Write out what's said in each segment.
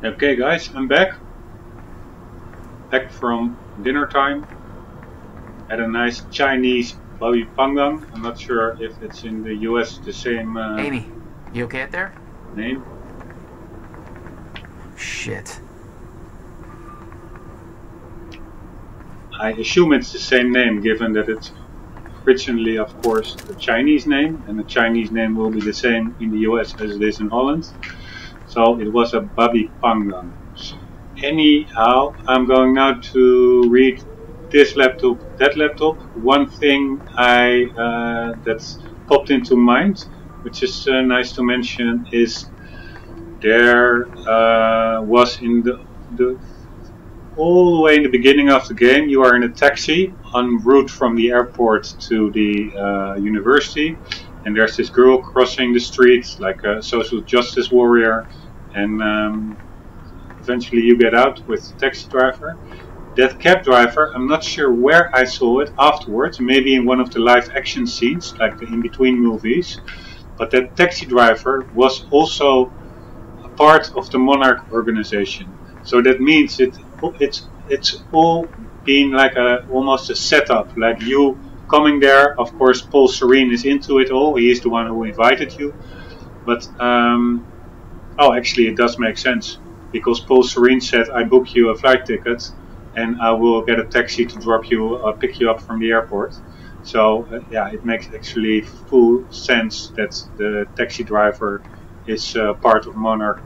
Okay guys, I'm back from dinner time. Had a nice Chinese babi panggang. I'm not sure if it's in the US the same Amy, you okay out there? name. Shit. I assume it's the same name, given that it's originally, of course, a Chinese name, and the Chinese name will be the same in the US as it is in Holland. So it was a babi panggang. Anyhow, I'm going now to read this laptop, that laptop. One thing that's popped into mind, which is nice to mention, is there was in the all the way in the beginning of the game, you are in a taxi en route from the airport to the university, and there's this girl crossing the street like a social justice warrior, and eventually you get out with the taxi driver. That cab driver, I'm not sure where I saw it afterwards, maybe in one of the live action scenes, like the in-between movies, but that taxi driver was also a part of the Monarch organization. So that means it's all been like almost a setup, like you coming there. Of course, Paul Serene is into it all. He is the one who invited you. But oh, actually, it does make sense, because Paul Serene said, "I book you a flight ticket, and I will get a taxi to drop you, pick you up from the airport." So yeah, it makes actually full sense that the taxi driver is part of Monarch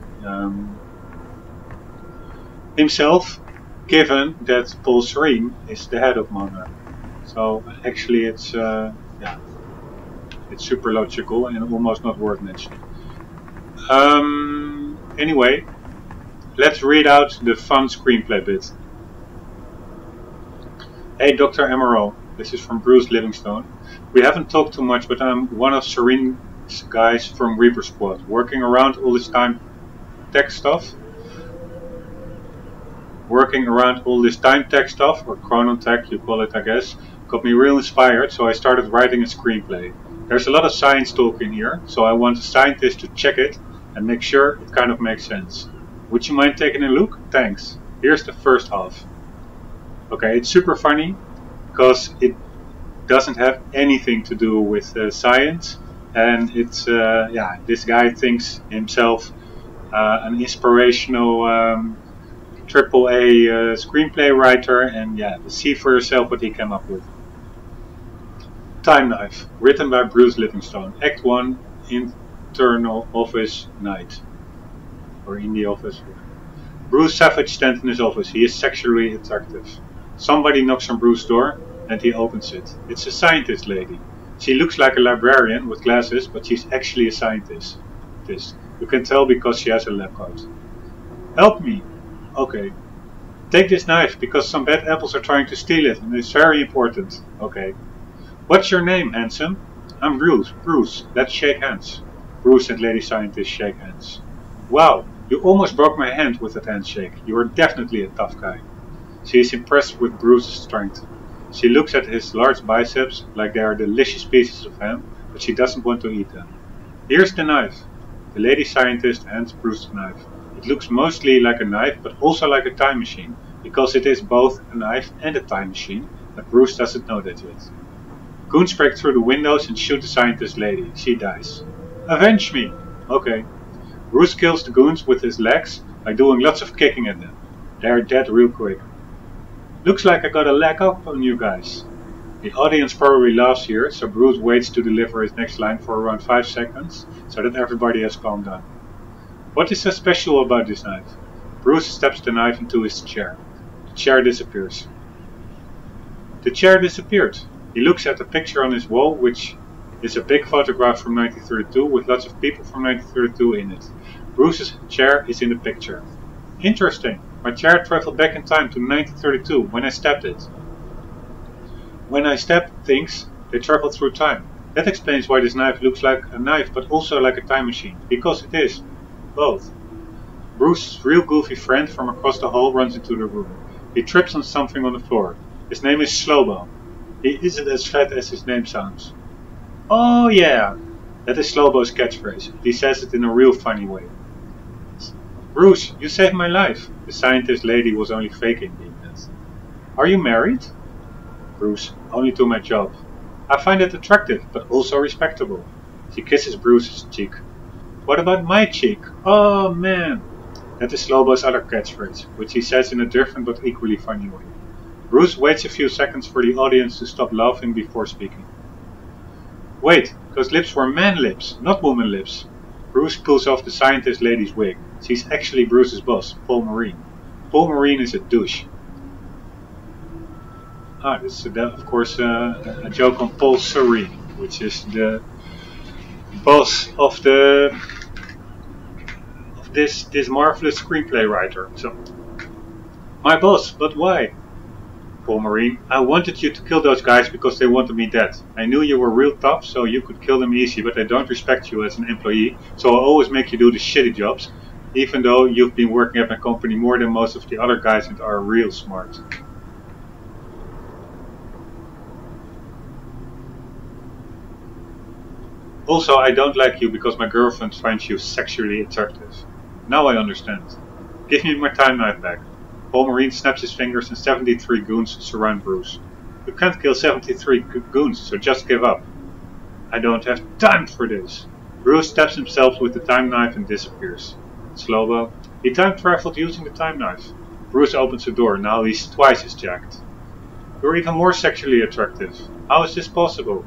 himself, given that Paul Serene is the head of Monarch. So actually, it's yeah, it's super logical and almost not worth mentioning. Anyway, let's read out the fun screenplay bit. Hey Dr. Emerald, this is from Bruce Livingstone. We haven't talked too much, but I'm one of Serene's guys from Reaper Squad, working around all this time tech stuff. Working around all this time tech stuff, or chronotech you call it I guess, got me real inspired, so I started writing a screenplay. There's a lot of science talk in here, so I want a scientist to check it and make sure it kind of makes sense. Would you mind taking a look? Thanks. Here's the first half. Okay, it's super funny, because it doesn't have anything to do with science, and it's, yeah, this guy thinks himself an inspirational AAA screenplay writer, and yeah, see for yourself what he came up with. Time Knife, written by Bruce Livingstone, Act 1, Internal Office Night, or in the office. Bruce Savage stands in his office. He is sexually attractive. Somebody knocks on Bruce's door, and he opens it. It's a scientist lady. She looks like a librarian with glasses, but she's actually a scientist. You can tell because she has a lab coat. Help me! Okay. Take this knife, because some bad apples are trying to steal it, and it's very important. Okay. What's your name, handsome? I'm Bruce. Bruce, let's shake hands. Bruce and Lady Scientist shake hands. Wow, you almost broke my hand with that handshake. You are definitely a tough guy. She is impressed with Bruce's strength. She looks at his large biceps like they are delicious pieces of ham, but she doesn't want to eat them. Here's the knife. The Lady Scientist hands Bruce the knife. It looks mostly like a knife, but also like a time machine, because it is both a knife and a time machine, but Bruce doesn't know that yet. Goons break through the windows and shoot the scientist lady. She dies. Avenge me! Okay. Bruce kills the goons with his legs by doing lots of kicking at them. They are dead real quick. Looks like I got a leg up on you guys. The audience probably laughs here, so Bruce waits to deliver his next line for around 5 seconds, so that everybody has calmed down. What is so special about this knife? Bruce steps the knife into his chair. The chair disappears. The chair disappeared. He looks at the picture on his wall, which is a big photograph from 1932 with lots of people from 1932 in it. Bruce's chair is in the picture. Interesting. My chair traveled back in time to 1932 when I stepped it. When I step things, they travel through time. That explains why this knife looks like a knife but also like a time machine. Because it is. Both. Bruce's real goofy friend from across the hall runs into the room. He trips on something on the floor. His name is Slowbo. He isn't as fat as his name sounds. Oh yeah! That is Slowbo's catchphrase. He says it in a real funny way. Of Bruce, you saved my life. The scientist lady was only faking being that. Are you married? Bruce, only to my job. I find it attractive, but also respectable. She kisses Bruce's cheek. What about my cheek? Oh man! That is Slowbo's other catchphrase, which he says in a different but equally funny way. Bruce waits a few seconds for the audience to stop laughing before speaking. Wait, those lips were man lips, not woman lips. Bruce pulls off the scientist lady's wig. She's actually Bruce's boss, Paul Marine. Paul Marine is a douche. This is of course a joke on Paul Serene, which is the boss of this marvelous screenplay writer. So, my boss, but why? Paul Marine, I wanted you to kill those guys because they wanted me dead. I knew you were real tough, so you could kill them easy, but I don't respect you as an employee, so I'll always make you do the shitty jobs, even though you've been working at my company more than most of the other guys and are real smart. Also, I don't like you because my girlfriend finds you sexually attractive. Now I understand. Give me my time knife back. Paul Marine snaps his fingers and 73 goons surround Bruce. You can't kill 73 goons, so just give up. I don't have time for this. Bruce stabs himself with the time knife and disappears. Slowbo. He time traveled using the time knife. Bruce opens the door, now he's twice as jacked. You're even more sexually attractive. How is this possible?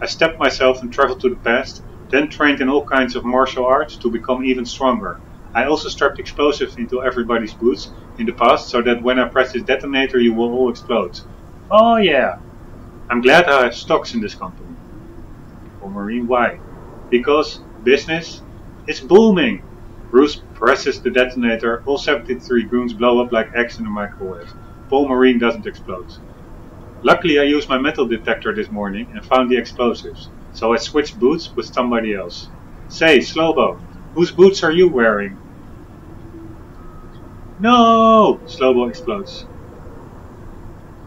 I stabbed myself and traveled to the past, then trained in all kinds of martial arts to become even stronger. I also strapped explosives into everybody's boots in the past so that when I press this detonator you will all explode. Oh yeah! I'm glad I have stocks in this company. Paul Marine, why? Because business is booming! Bruce presses the detonator, all 73 goons blow up like eggs in a microwave. Paul Marine doesn't explode. Luckily I used my metal detector this morning and found the explosives, so I switched boots with somebody else. Say, Slowbo, whose boots are you wearing? No! Slowbo explodes.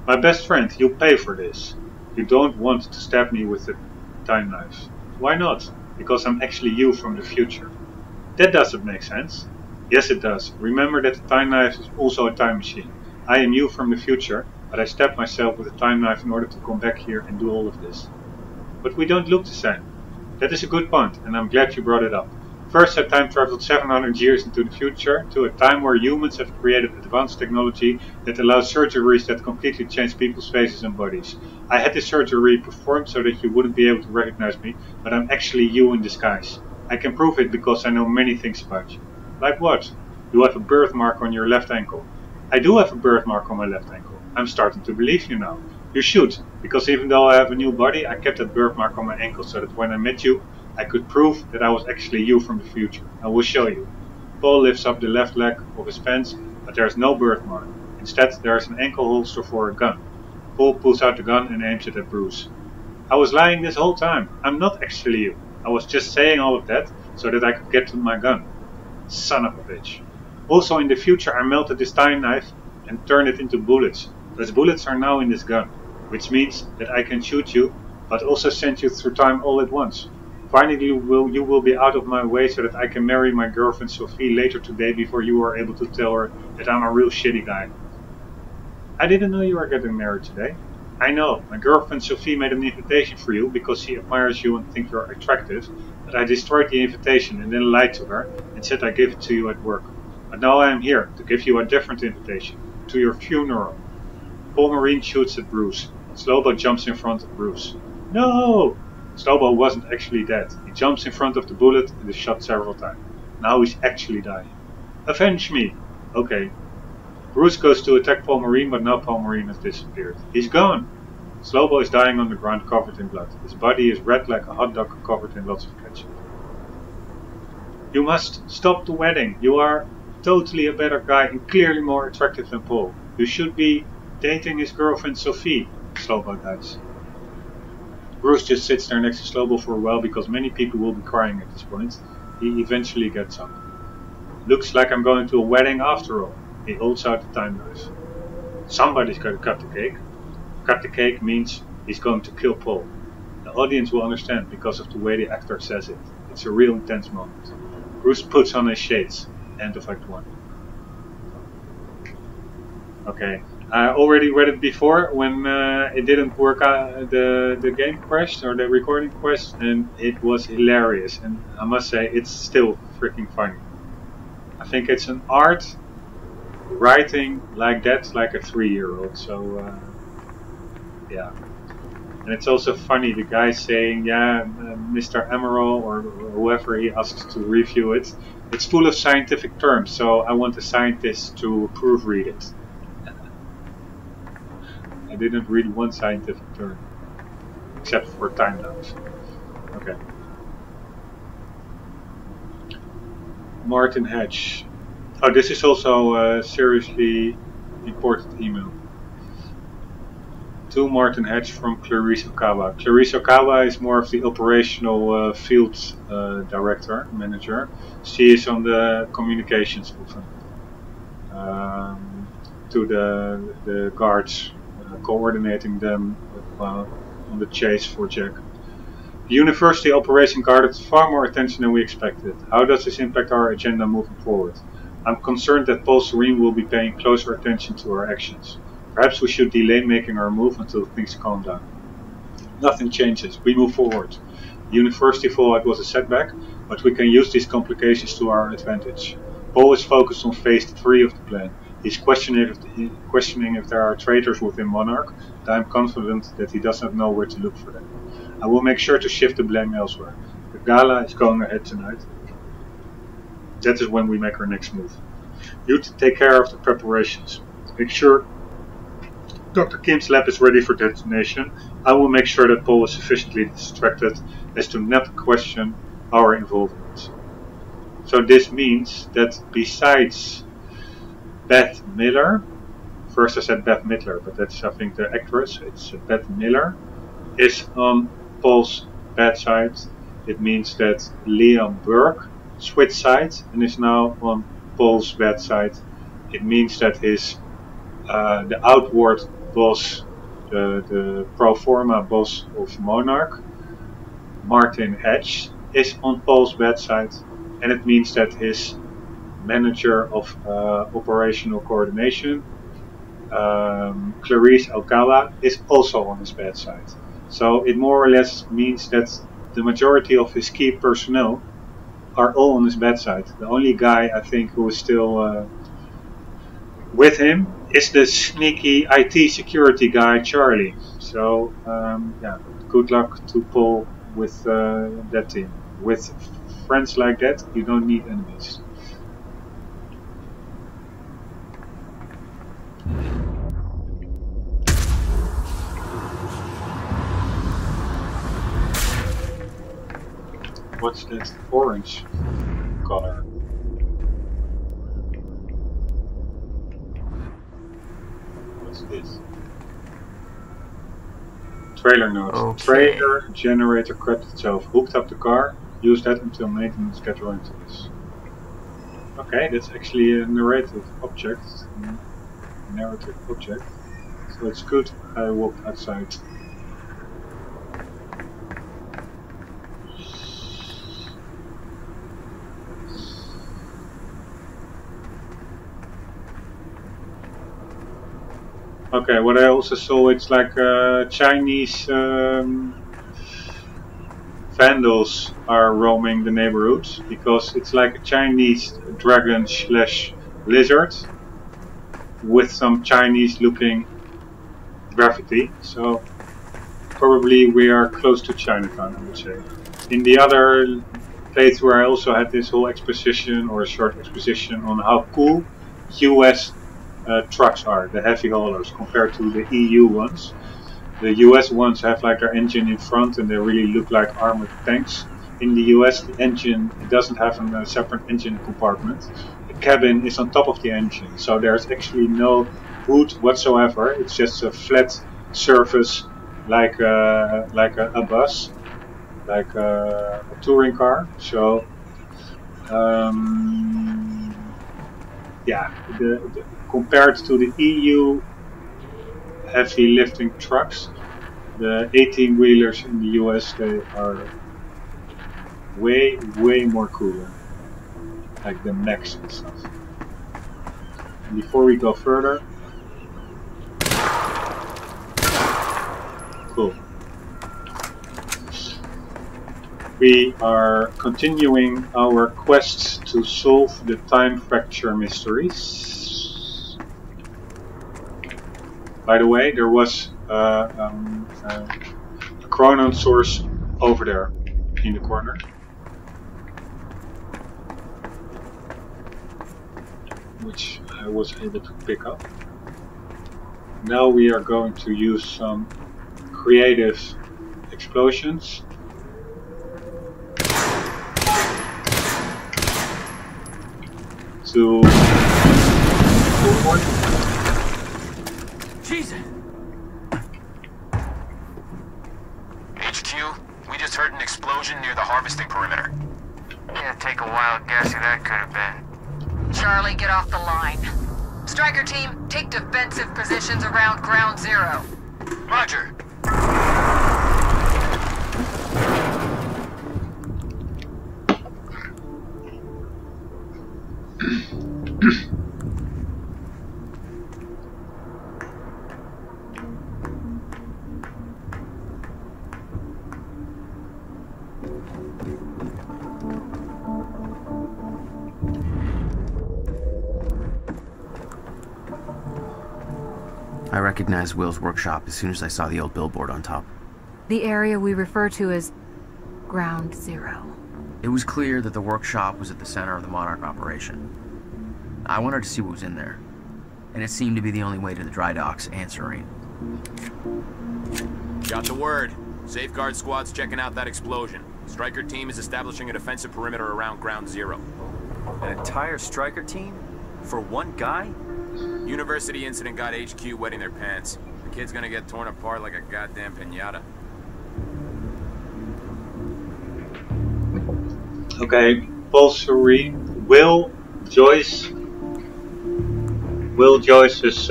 My best friend, you'll pay for this. You don't want to stab me with the time knife. Why not? Because I'm actually you from the future. That doesn't make sense. Yes it does. Remember that the time knife is also a time machine. I am you from the future, but I stabbed myself with a time knife in order to come back here and do all of this. But we don't look the same. That is a good point, and I'm glad you brought it up. First I time traveled 700 years into the future, to a time where humans have created advanced technology that allows surgeries that completely change people's faces and bodies. I had this surgery performed so that you wouldn't be able to recognize me, but I'm actually you in disguise. I can prove it because I know many things about you. Like what? You have a birthmark on your left ankle. I do have a birthmark on my left ankle. I'm starting to believe you now. You should, because even though I have a new body, I kept that birthmark on my ankle so that when I met you, I could prove that I was actually you from the future. I will show you. Paul lifts up the left leg of his pants, but there is no birthmark. Instead, there is an ankle holster for a gun. Paul pulls out the gun and aims it at Bruce. I was lying this whole time. I'm not actually you. I was just saying all of that so that I could get to my gun. Son of a bitch. Also in the future I melted this time knife and turned it into bullets. Those bullets are now in this gun, which means that I can shoot you, but also send you through time all at once. Finally you will be out of my way so that I can marry my girlfriend Sophie later today before you are able to tell her that I'm a real shitty guy. I didn't know you were getting married today. I know, my girlfriend Sophie made an invitation for you because she admires you and thinks you're attractive, but I destroyed the invitation and then lied to her and said I gave it to you at work. But now I am here to give you a different invitation, to your funeral. Paul Marine shoots at Bruce. Slowbo jumps in front of Bruce. No! Slowbo wasn't actually dead. He jumps in front of the bullet and is shot several times. Now he's actually dying. Avenge me! Okay. Bruce goes to attack Paul Marine, but now Paul Marine has disappeared. He's gone! Slowbo is dying on the ground covered in blood. His body is red like a hot dog covered in lots of ketchup. You must stop the wedding. You are totally a better guy and clearly more attractive than Paul. You should be dating his girlfriend Sophie. Slowbo dies. Bruce just sits there next to Slowbo for a while because many people will be crying at this point. He eventually gets up. Looks like I'm going to a wedding after all. He holds out the time knife. Somebody's got to cut the cake. Cut the cake means he's going to kill Paul. The audience will understand because of the way the actor says it. It's a real intense moment. Bruce puts on his shades. End of Act 1. Okay. I already read it before when it didn't work out, the game crashed or the recording crashed, and it was hilarious. And I must say, it's still freaking funny. I think it's an art writing like that, like a 3-year-old. So yeah. And it's also funny, the guy saying, yeah, Mr. Emerald or whoever he asks to review it, it's full of scientific terms, so I want a scientist to proofread it. I didn't read one scientific term, except for time lapse. Okay. Martin Hedge. Oh, this is also a seriously important email. To Martin Hedge from Clarice Okawa. Clarice Okawa is more of the operational field director, manager. She is on the communications often. To the guards, coordinating them on the chase for Jack. The University operation garnered far more attention than we expected. How does this impact our agenda moving forward? I'm concerned that Paul Serene will be paying closer attention to our actions. Perhaps we should delay making our move until things calm down. Nothing changes. We move forward. The university fallout was a setback, but we can use these complications to our advantage. Paul is focused on phase 3 of the plan. He's questioning if there are traitors within Monarch, but I'm confident that he does not know where to look for them. I will make sure to shift the blame elsewhere. The gala is going ahead tonight. That is when we make our next move. You take care of the preparations. Make sure Dr. Kim's lab is ready for detonation. I will make sure that Paul is sufficiently distracted as to not question our involvement. So this means that besides Beth Miller, first I said Beth Midler, but that's I think the actress, it's Beth Miller, is on Paul's bad side. It means that Liam Burke switched sides and is now on Paul's bad side. It means that his the outward boss, the pro forma boss of Monarch, Martin Hedge, is on Paul's bad side, and it means that his manager of operational coordination, Clarice Okawa, is also on his bad side. So it more or less means that the majority of his key personnel are all on his bad side. The only guy I think who is still with him is the sneaky IT security guy, Charlie. So yeah, good luck to Paul with that team. With friends like that, you don't need enemies. What's that orange color? What's this? Trailer note. Okay. Trailer generator corrected itself. Hooked up the car. Use that until maintenance gets around to this. Okay, that's actually a narrative object. Narrative object. So it's good I walked outside. Okay, what I also saw, it's like Chinese vandals are roaming the neighborhoods because it's like a Chinese dragon / lizard with some Chinese looking graffiti. So probably we are close to Chinatown, I would say. In the other place where I also had this whole exposition or a short exposition on how cool US trucks are, the heavy haulers, compared to the EU ones. The US ones have like their engine in front and they really look like armored tanks. In the US, the engine doesn't have a separate engine compartment. The cabin is on top of the engine, so there's actually no hood whatsoever. It's just a flat surface, like a bus, like a touring car. So yeah, compared to the EU heavy lifting trucks, the 18-wheelers in the US, they are way more cooler. like the mechs and stuff. And before we go further, cool. We are continuing our quest to solve the time fracture mysteries. By the way, there was a chronon source over there in the corner. Which I was able to pick up. Now we are going to use some creative explosions. To forward. Jesus! HQ, we just heard an explosion near the harvesting perimeter. Yeah, take a wild guess who that could have been. Charlie, get off the line. Striker team, take defensive positions around ground zero. Roger. I recognized Will's workshop as soon as I saw the old billboard on top. The area we refer to as ground zero. It was clear that the workshop was at the center of the Monarch operation. I wanted to see what was in there, and it seemed to be the only way to the dry docks and Serene. Got the word. Safeguard squad's checking out that explosion. Striker team is establishing a defensive perimeter around ground zero. An entire striker team? For one guy? University incident got HQ wetting their pants. The kid's gonna get torn apart like a goddamn piñata. Okay, Pulsory. Will Joyce is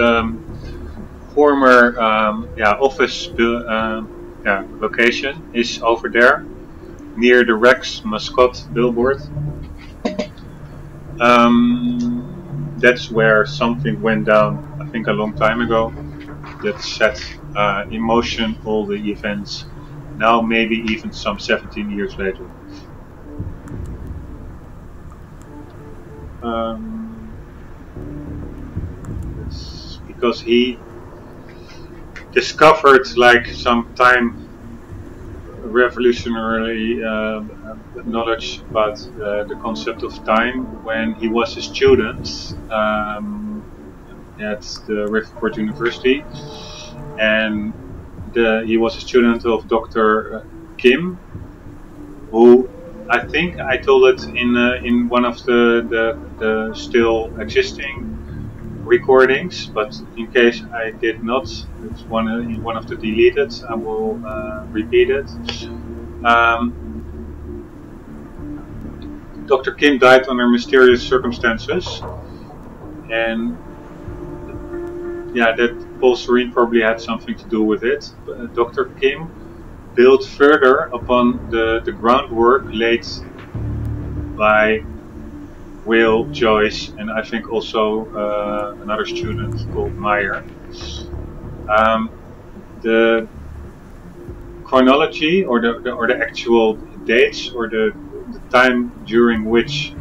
former office location is over there near the Rex mascot billboard. That's where something went down, I think a long time ago, that set in motion all the events, now maybe even some 17 years later. It's because he discovered like some time revolutionary knowledge about the concept of time when he was a student at the Riverport University, and he was a student of Dr. Kim, who I think I told it in one of the still existing recordings, but in case I did not, it's in one of the deleted, I will repeat it. Dr. Kim died under mysterious circumstances, and yeah, that Paul Serene probably had something to do with it. Dr. Kim built further upon the groundwork laid by Will, Joyce, and I think also another student called Meyer. The chronology or the actual dates or the time during which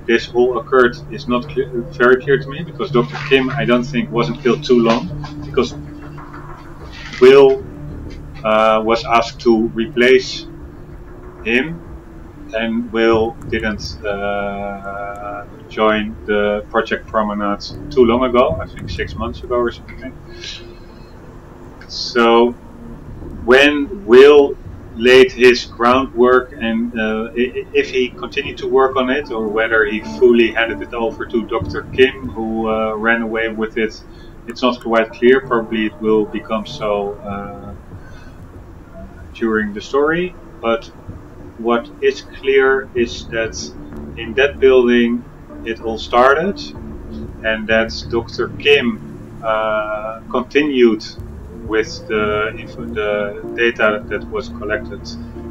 this all occurred is not very clear to me, because Dr. Kim, I don't think, wasn't killed too long, because Will was asked to replace him, and Will didn't join the Project Promenade too long ago, I think 6 months ago or something. So when Will laid his groundwork, and if he continued to work on it, or whether he fully handed it over to Dr. Kim, who ran away with it, it's not quite clear. Probably it will become so during the story, but what is clear is that in that building it all started, and that Dr. Kim continued with the data that was collected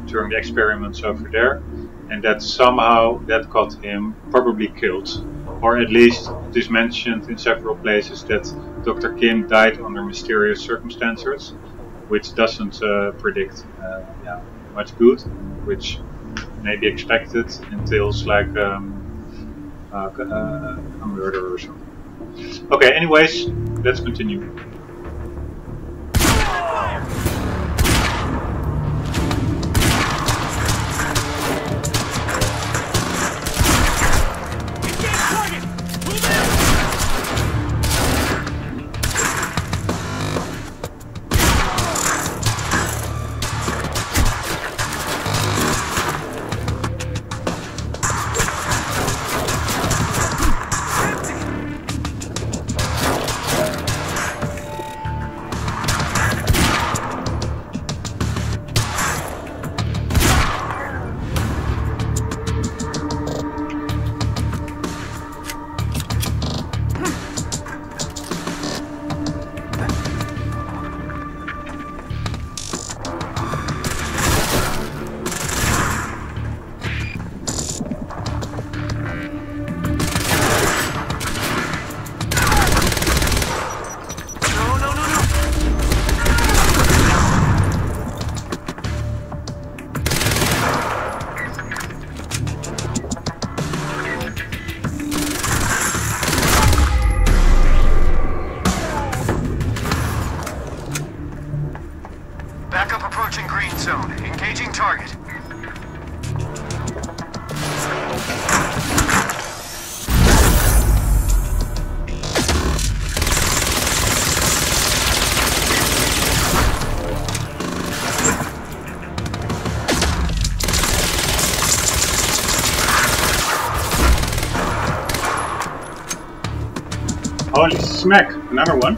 during the experiments over there, and that somehow that got him probably killed. Or at least it is mentioned in several places that Dr. Kim died under mysterious circumstances, which doesn't predict much good, which may be expected entails like a murder or something. Okay, anyways, let's continue. Holy smack, another one.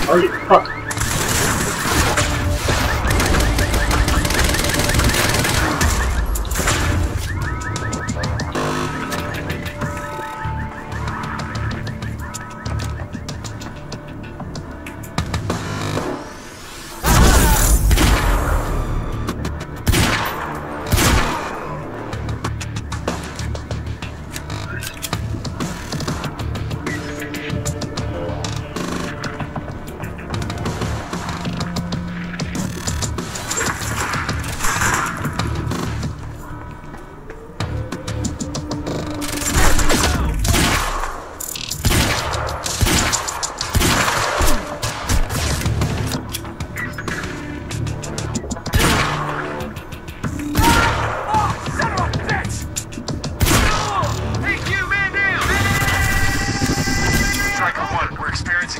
Holy fuck.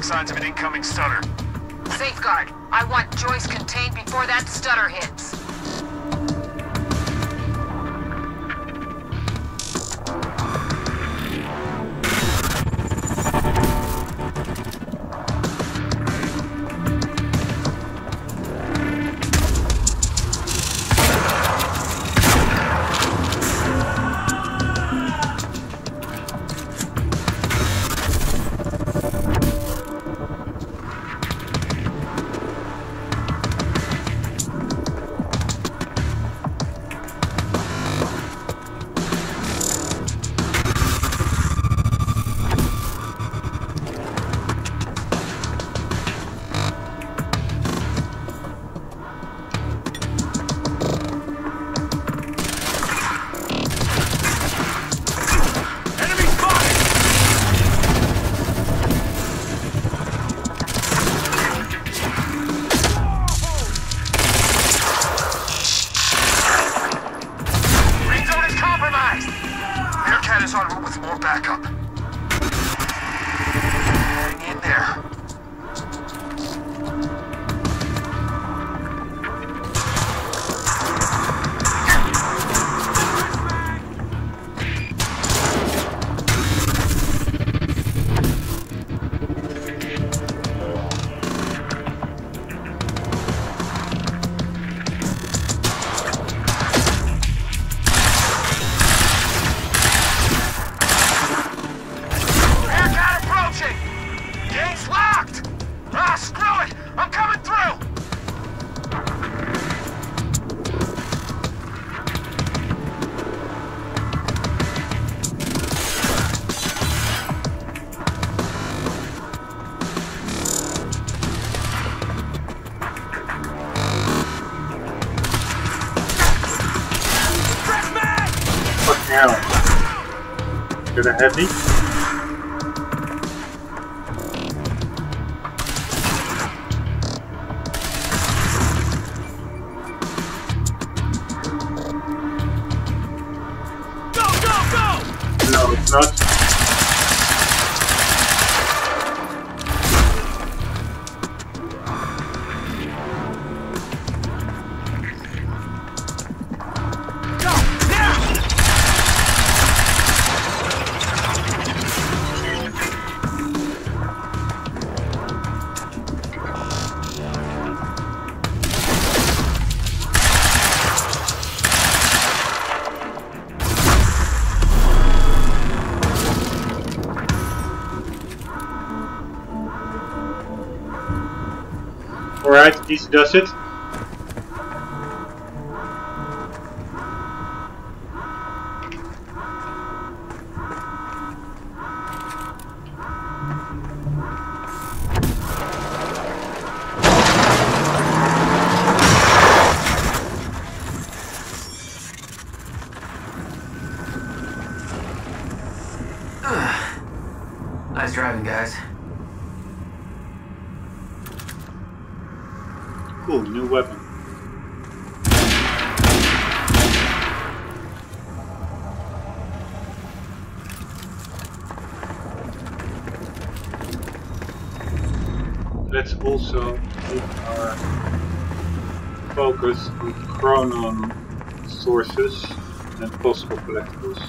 Signs of an incoming stutter. Safeguard. I want Joyce contained before that stutter hits. Get a heavy. No, it's not. Alright, easy does it. Nice driving, guys. Cool, new weapon. Let's also keep our focus on chronon sources and possible collectibles.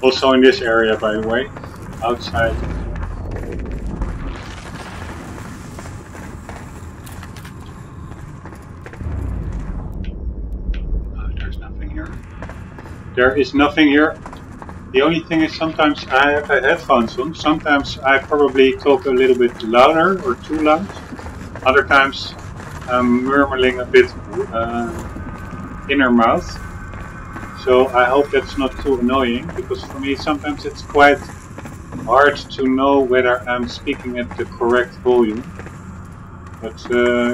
Also in this area, by the way, outside. There's nothing here. There is nothing here. The only thing is sometimes I have headphones on. Sometimes I probably talk a little bit louder or too loud. Other times I'm murmuring a bit inner mouth. So I hope that's not too annoying, because for me sometimes it's quite hard to know whether I'm speaking at the correct volume. But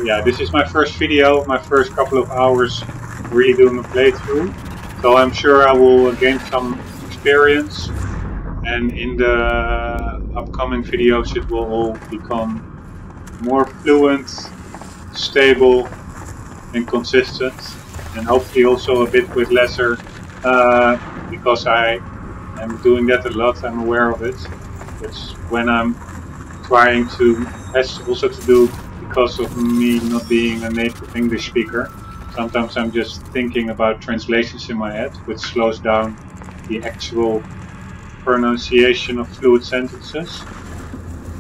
yeah, this is my first video, my first couple of hours really doing a playthrough. So I'm sure I will gain some experience, and in the upcoming videos it will all become more fluent, stable and consistent. And hopefully also a bit with lesser, because I am doing that a lot, I'm aware of it. It's when I'm trying to, has also to do because of me not being a native English speaker. Sometimes I'm just thinking about translations in my head, which slows down the actual pronunciation of fluid sentences.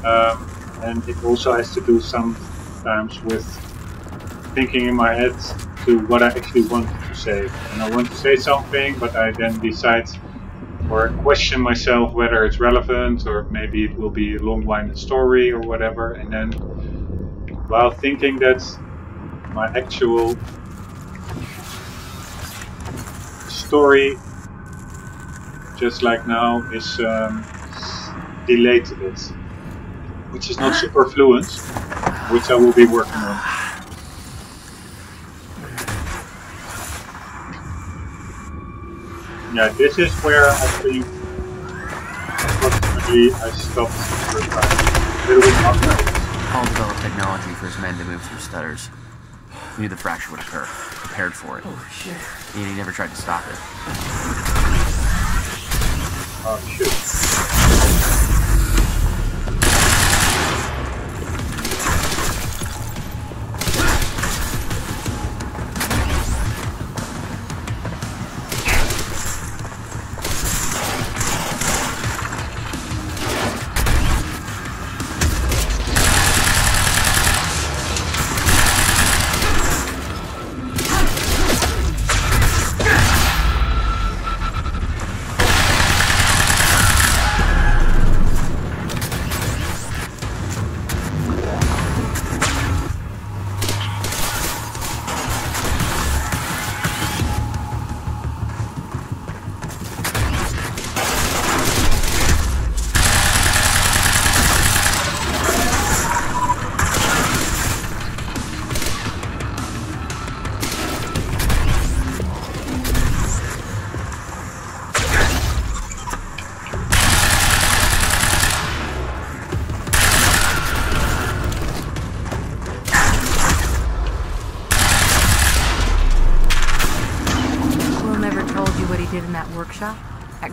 And it also has to do sometimes with thinking in my head to what I actually want to say. And I want to say something, but I then decide or question myself whether it's relevant, or maybe it will be a long-winded story or whatever. And then, while thinking that my actual story, just like now, is delayed a bit, which is not super fluent, which I will be working on. Yeah, this is where I think approximately I stopped the first time. A little bit outside. Paul developed technology for his men to move through stutters. He knew the fracture would occur, prepared for it. Oh shit. And he never tried to stop it. Oh shit.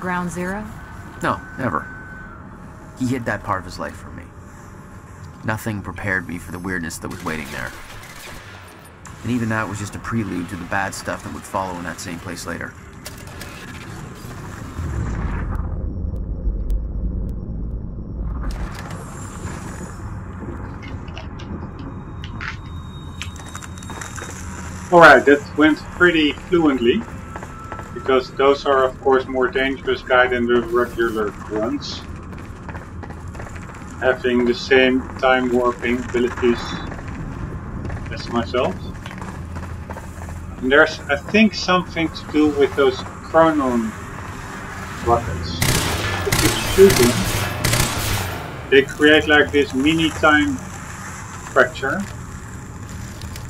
Ground Zero? No, never. He hid that part of his life from me. Nothing prepared me for the weirdness that was waiting there. And even that was just a prelude to the bad stuff that would follow in that same place later. Alright, that went pretty fluently, because those are of course more dangerous guy than the regular grunts, having the same time warping abilities as myself. And there's, I think, something to do with those chronon rockets. If you shoot them, they create like this mini time fracture.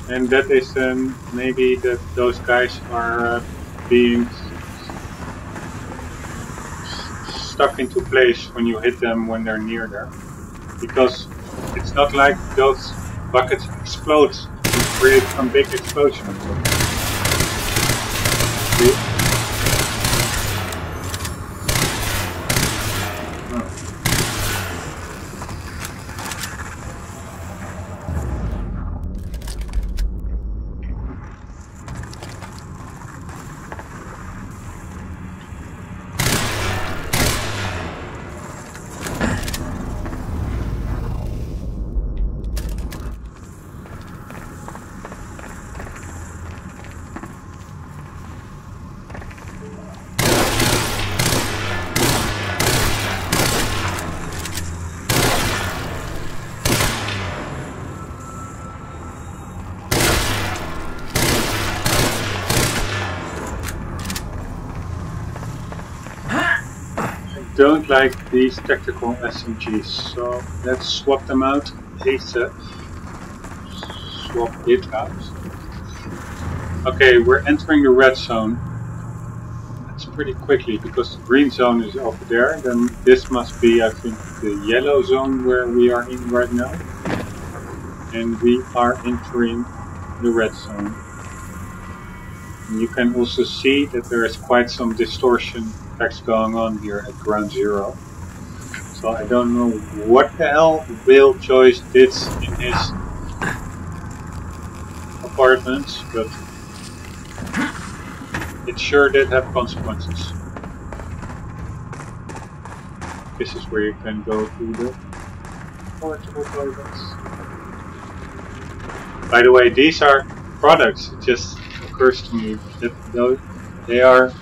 And that is then maybe that those guys are being stuck into place when you hit them when they're near there. Because it's not like those buckets explode and create some big explosion. See? Don't like these tactical SMGs, so let's swap them out ASAP. Swap it out. Okay, we're entering the red zone. That's pretty quickly because the green zone is over there. Then this must be, I think, the yellow zone where we are in right now. And we are entering the red zone. And you can also see that there is quite some distortion effects going on here at Ground Zero. So I don't know what the hell Will Joyce did in his apartments, but it sure did have consequences. This is where you can go to the portable toilets. By the way, these are products. It just occurs to me that they are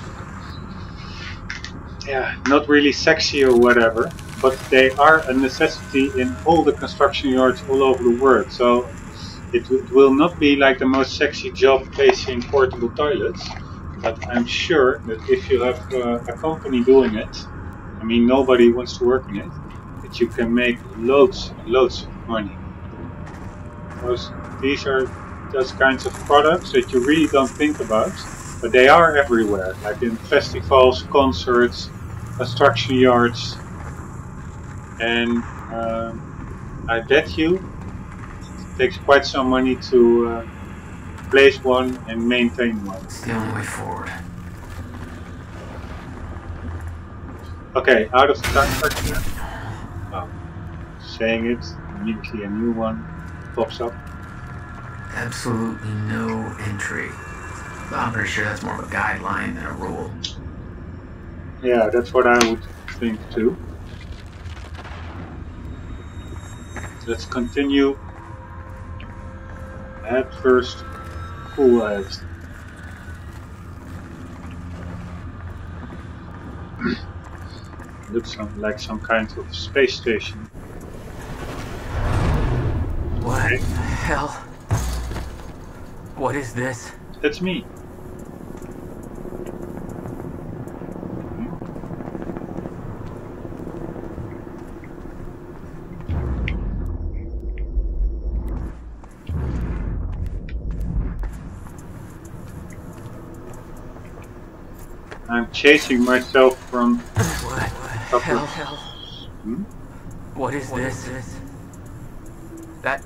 not really sexy or whatever, but they are a necessity in all the construction yards all over the world. So it will not be like the most sexy job facing portable toilets, but I'm sure that if you have a company doing it, I mean nobody wants to work in it, that you can make loads and loads of money. These are those kinds of products that you really don't think about, but they are everywhere, like in festivals, concerts, construction yards, and I bet you it takes quite some money to place one and maintain one. It's the only way forward. Okay, out of the time fracture. Oh, saying it, immediately a new one pops up. Absolutely no entry. I'm pretty sure that's more of a guideline than a rule. Yeah, that's what I would think too. Let's continue. Head first, full ahead. Looks like some kind of space station. What the hell? What is this? That's me. I'm chasing myself from... What the hell? Hmm? What is this? That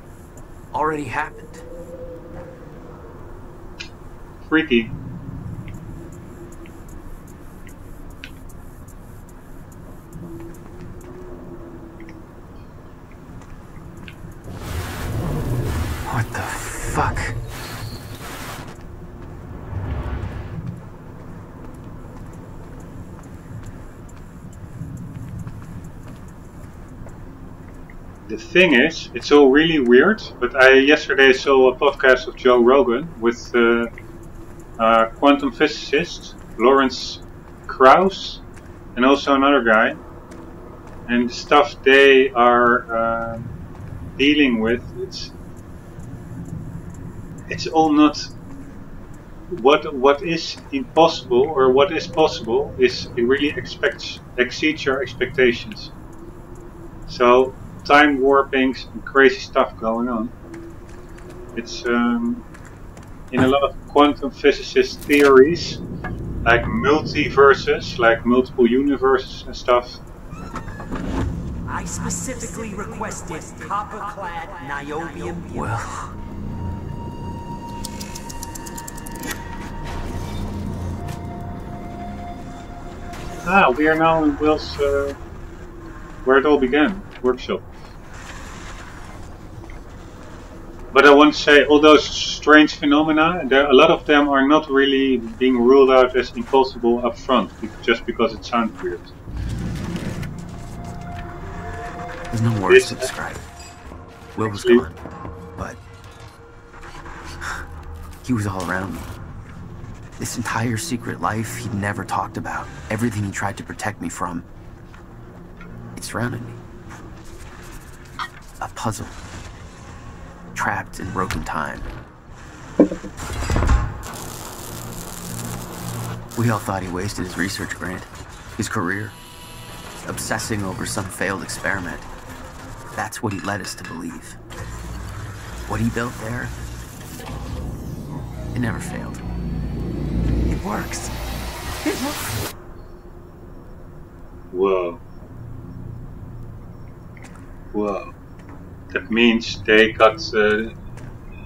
already happened. Freaky. The thing is, it's all really weird, but I yesterday saw a podcast of Joe Rogan with quantum physicist Lawrence Krauss and also another guy, and the stuff they are dealing with, it's all not what is impossible or what is possible. Is it really exceeds your expectations. So time warpings and crazy stuff going on. It's in a lot of quantum physicist theories, like multiverses, like multiple universes and stuff. I specifically requested copper-clad niobium. Well, We are now in Will's, where it all began, workshop. But I want to say, all those strange phenomena, a lot of them are not really being ruled out as impossible up front, just because it sounds weird. there's no words to describe it. Will was gone, but he was all around me. This entire secret life he'd never talked about, everything he tried to protect me from, it surrounded me. A puzzle, trapped in broken time. We all thought he wasted his research grant, his career, obsessing over some failed experiment. That's what he led us to believe. What he built there, it never failed. It works. It works. Whoa. Whoa. That means they got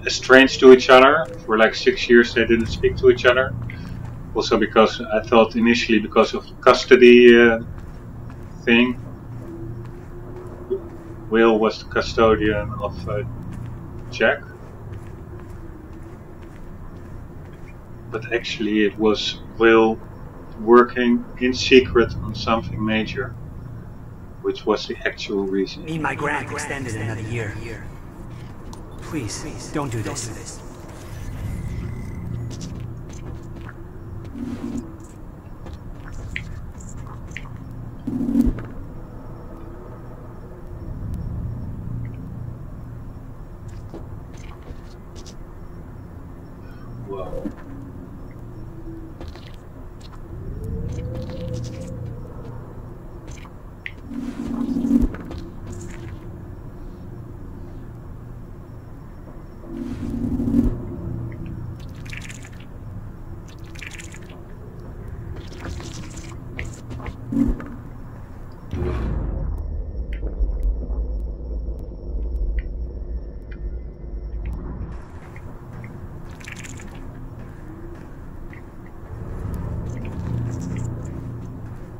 estranged to each other. For like 6 years they didn't speak to each other. Also because I thought initially because of the custody thing. Will was the custodian of Jack. But actually it was Will working in secret on something major, which was the actual reason. Need my grant extended another year. Please, don't do this. Whoa.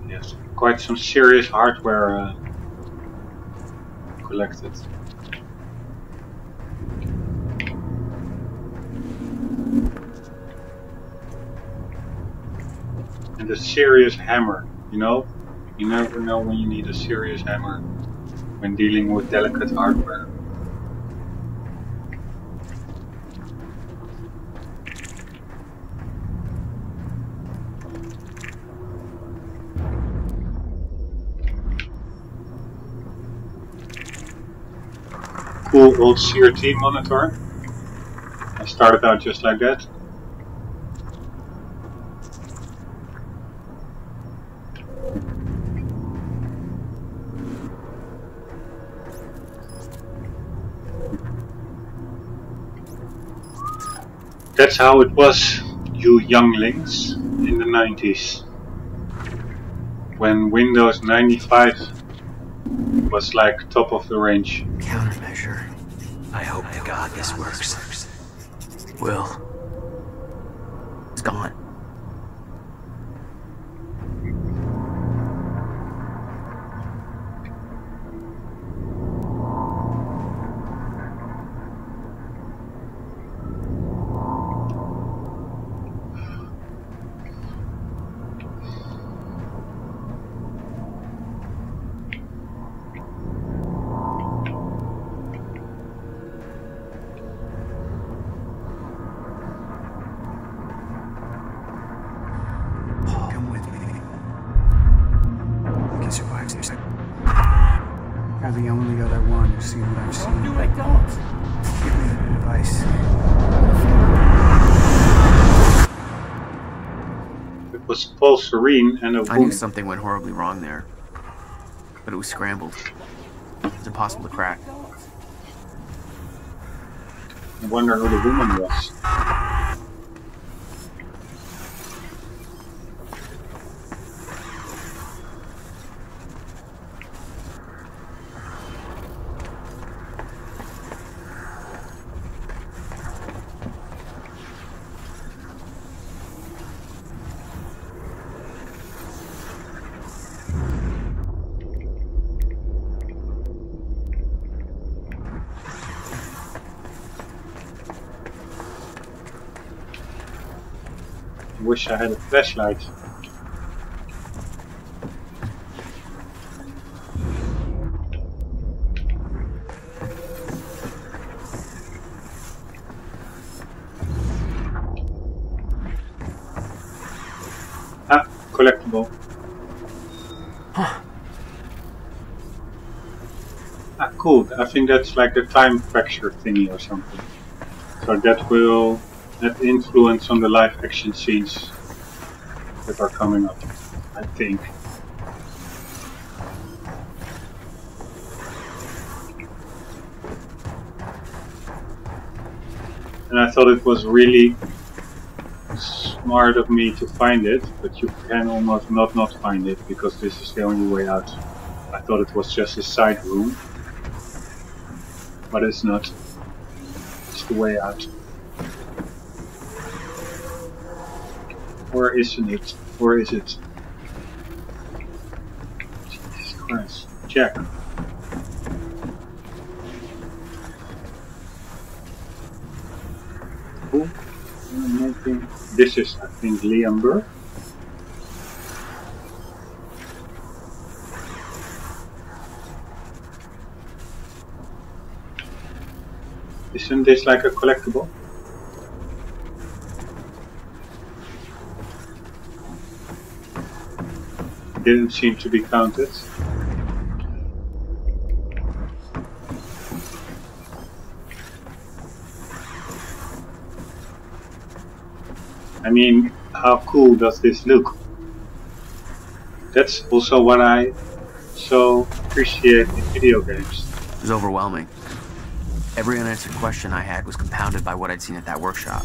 Yes, quite some serious hardware collected. And a serious hammer, you know? You never know when you need a serious hammer when dealing with delicate hardware. Cool old CRT monitor. I started out just like that. That's how it was, you younglings, in the 90s. When Windows 95 was like top of the range. Countermeasure. I hope to God this works. Will. It's gone. You're the only other one who's seen what I've seen. No, I don't. Give me advice. It was Paul Serene and a I knew woman. something went horribly wrong there, but it was scrambled. It's impossible to crack. I wonder who the woman was. I wish I had a flashlight. Ah, collectible. Huh. Ah, cool. I think that's like a time fracture thingy or something. So that will have influence on the live action scenes that are coming up, I think. And I thought it was really smart of me to find it, but you can almost not find it because this is the only way out. I thought it was just a side room, but it's not. It's the way out. Or isn't it? Or is it? Jesus Christ. Jack. Cool. This is, I think, Liam Burke. Isn't this like a collectible? Didn't seem to be counted. I mean, how cool does this look? That's also what I so appreciate in video games. It was overwhelming. Every unanswered question I had was compounded by what I'd seen at that workshop.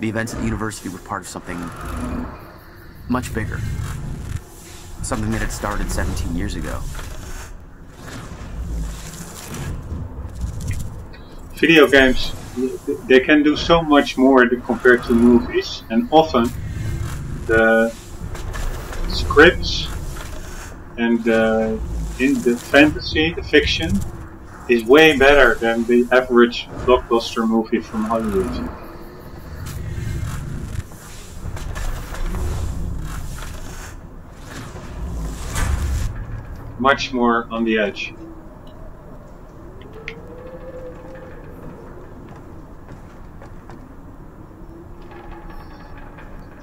The events at the university were part of something much bigger. Something that had started 17 years ago. Video games, they can do so much more compared to movies, and often the scripts and in the fantasy, the fiction, is way better than the average blockbuster movie from Hollywood. Much more on the edge.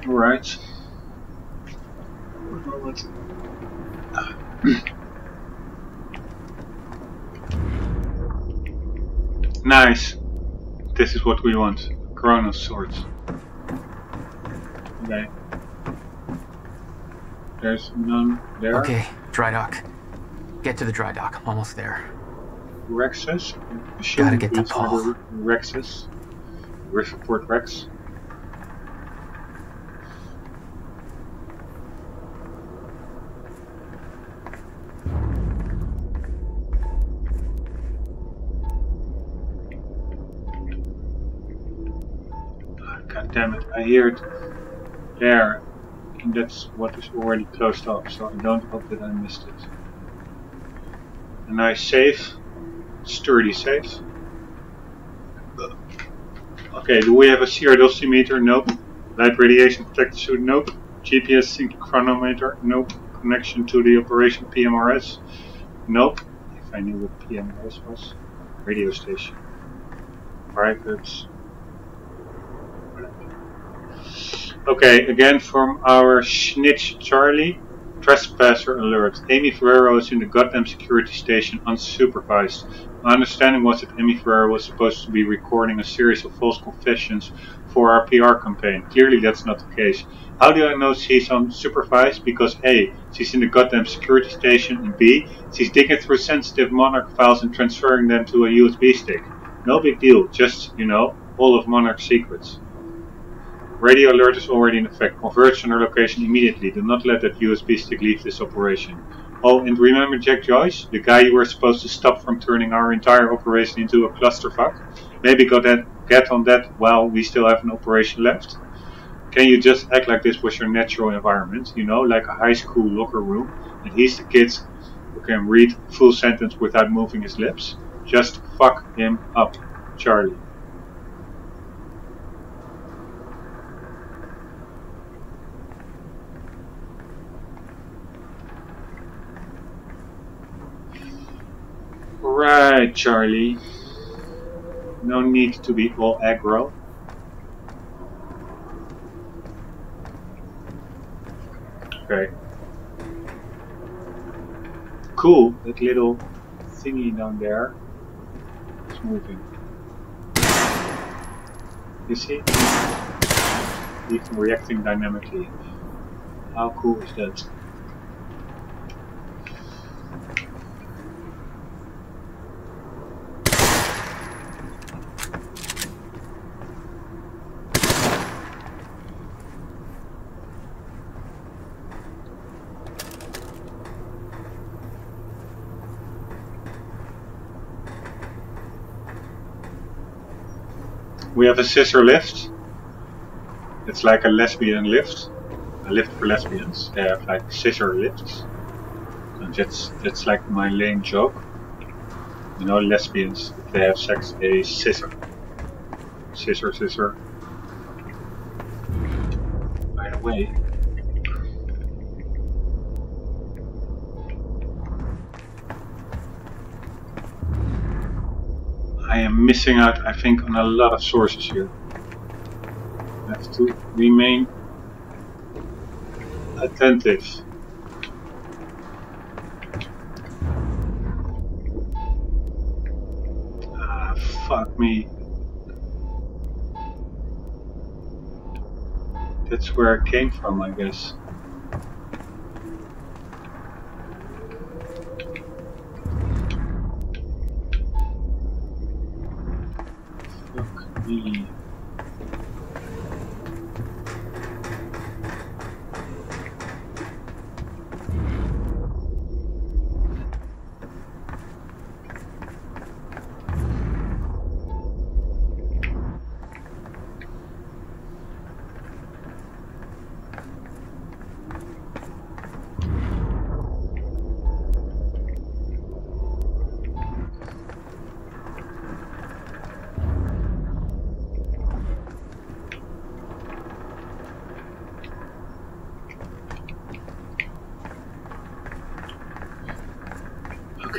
Alright. Nice. This is what we want. Kronos swords. Okay. There's none there. Okay, dry dock. Get to the dry dock. I'm almost there. Rexes. Gotta get to Paul. Rexes. Riverport Rex. God damn it, I hear it there. And that's what is already closed off, so I don't hope that I missed it. A nice safe. Sturdy safe. Okay, do we have a CR dosimeter? Nope. Light radiation protector suit? Nope. GPS sync chronometer? Nope. Connection to the operation PMRS? Nope. If I knew what PMRS was. Radio station. Private. Okay, again from our snitch Charlie. Trespasser alert. Amy Ferrero is in the goddamn security station unsupervised. My understanding was that Amy Ferrero was supposed to be recording a series of false confessions for our PR campaign. Clearly that's not the case. How do I know she's unsupervised? Because A, she's in the goddamn security station, and B, she's digging through sensitive Monarch files and transferring them to a USB stick. No big deal, just, you know, all of Monarch's secrets. Radio alert is already in effect. Converge on her location immediately. Do not let that USB stick leave this operation. Oh, and remember Jack Joyce? The guy you were supposed to stop from turning our entire operation into a clusterfuck? Maybe get on that while we still have an operation left? Can you just act like this was your natural environment? You know, like a high school locker room, and he's the kid who can read a full sentence without moving his lips? Just fuck him up, Charlie. Right, Charlie. No need to be all aggro. Okay. Cool, that little thingy down there is moving. You see? Even reacting dynamically. How cool is that? We have a scissor lift. It's like a lesbian lift. A lift for lesbians. They have like scissor lifts. And that's like my lame joke. You know, lesbians, if they have sex, they scissor. Scissor, scissor. By the way, I am missing out, I think, on a lot of sources here. I have to remain attentive. Ah, fuck me. That's where it came from, I guess. Fuck me.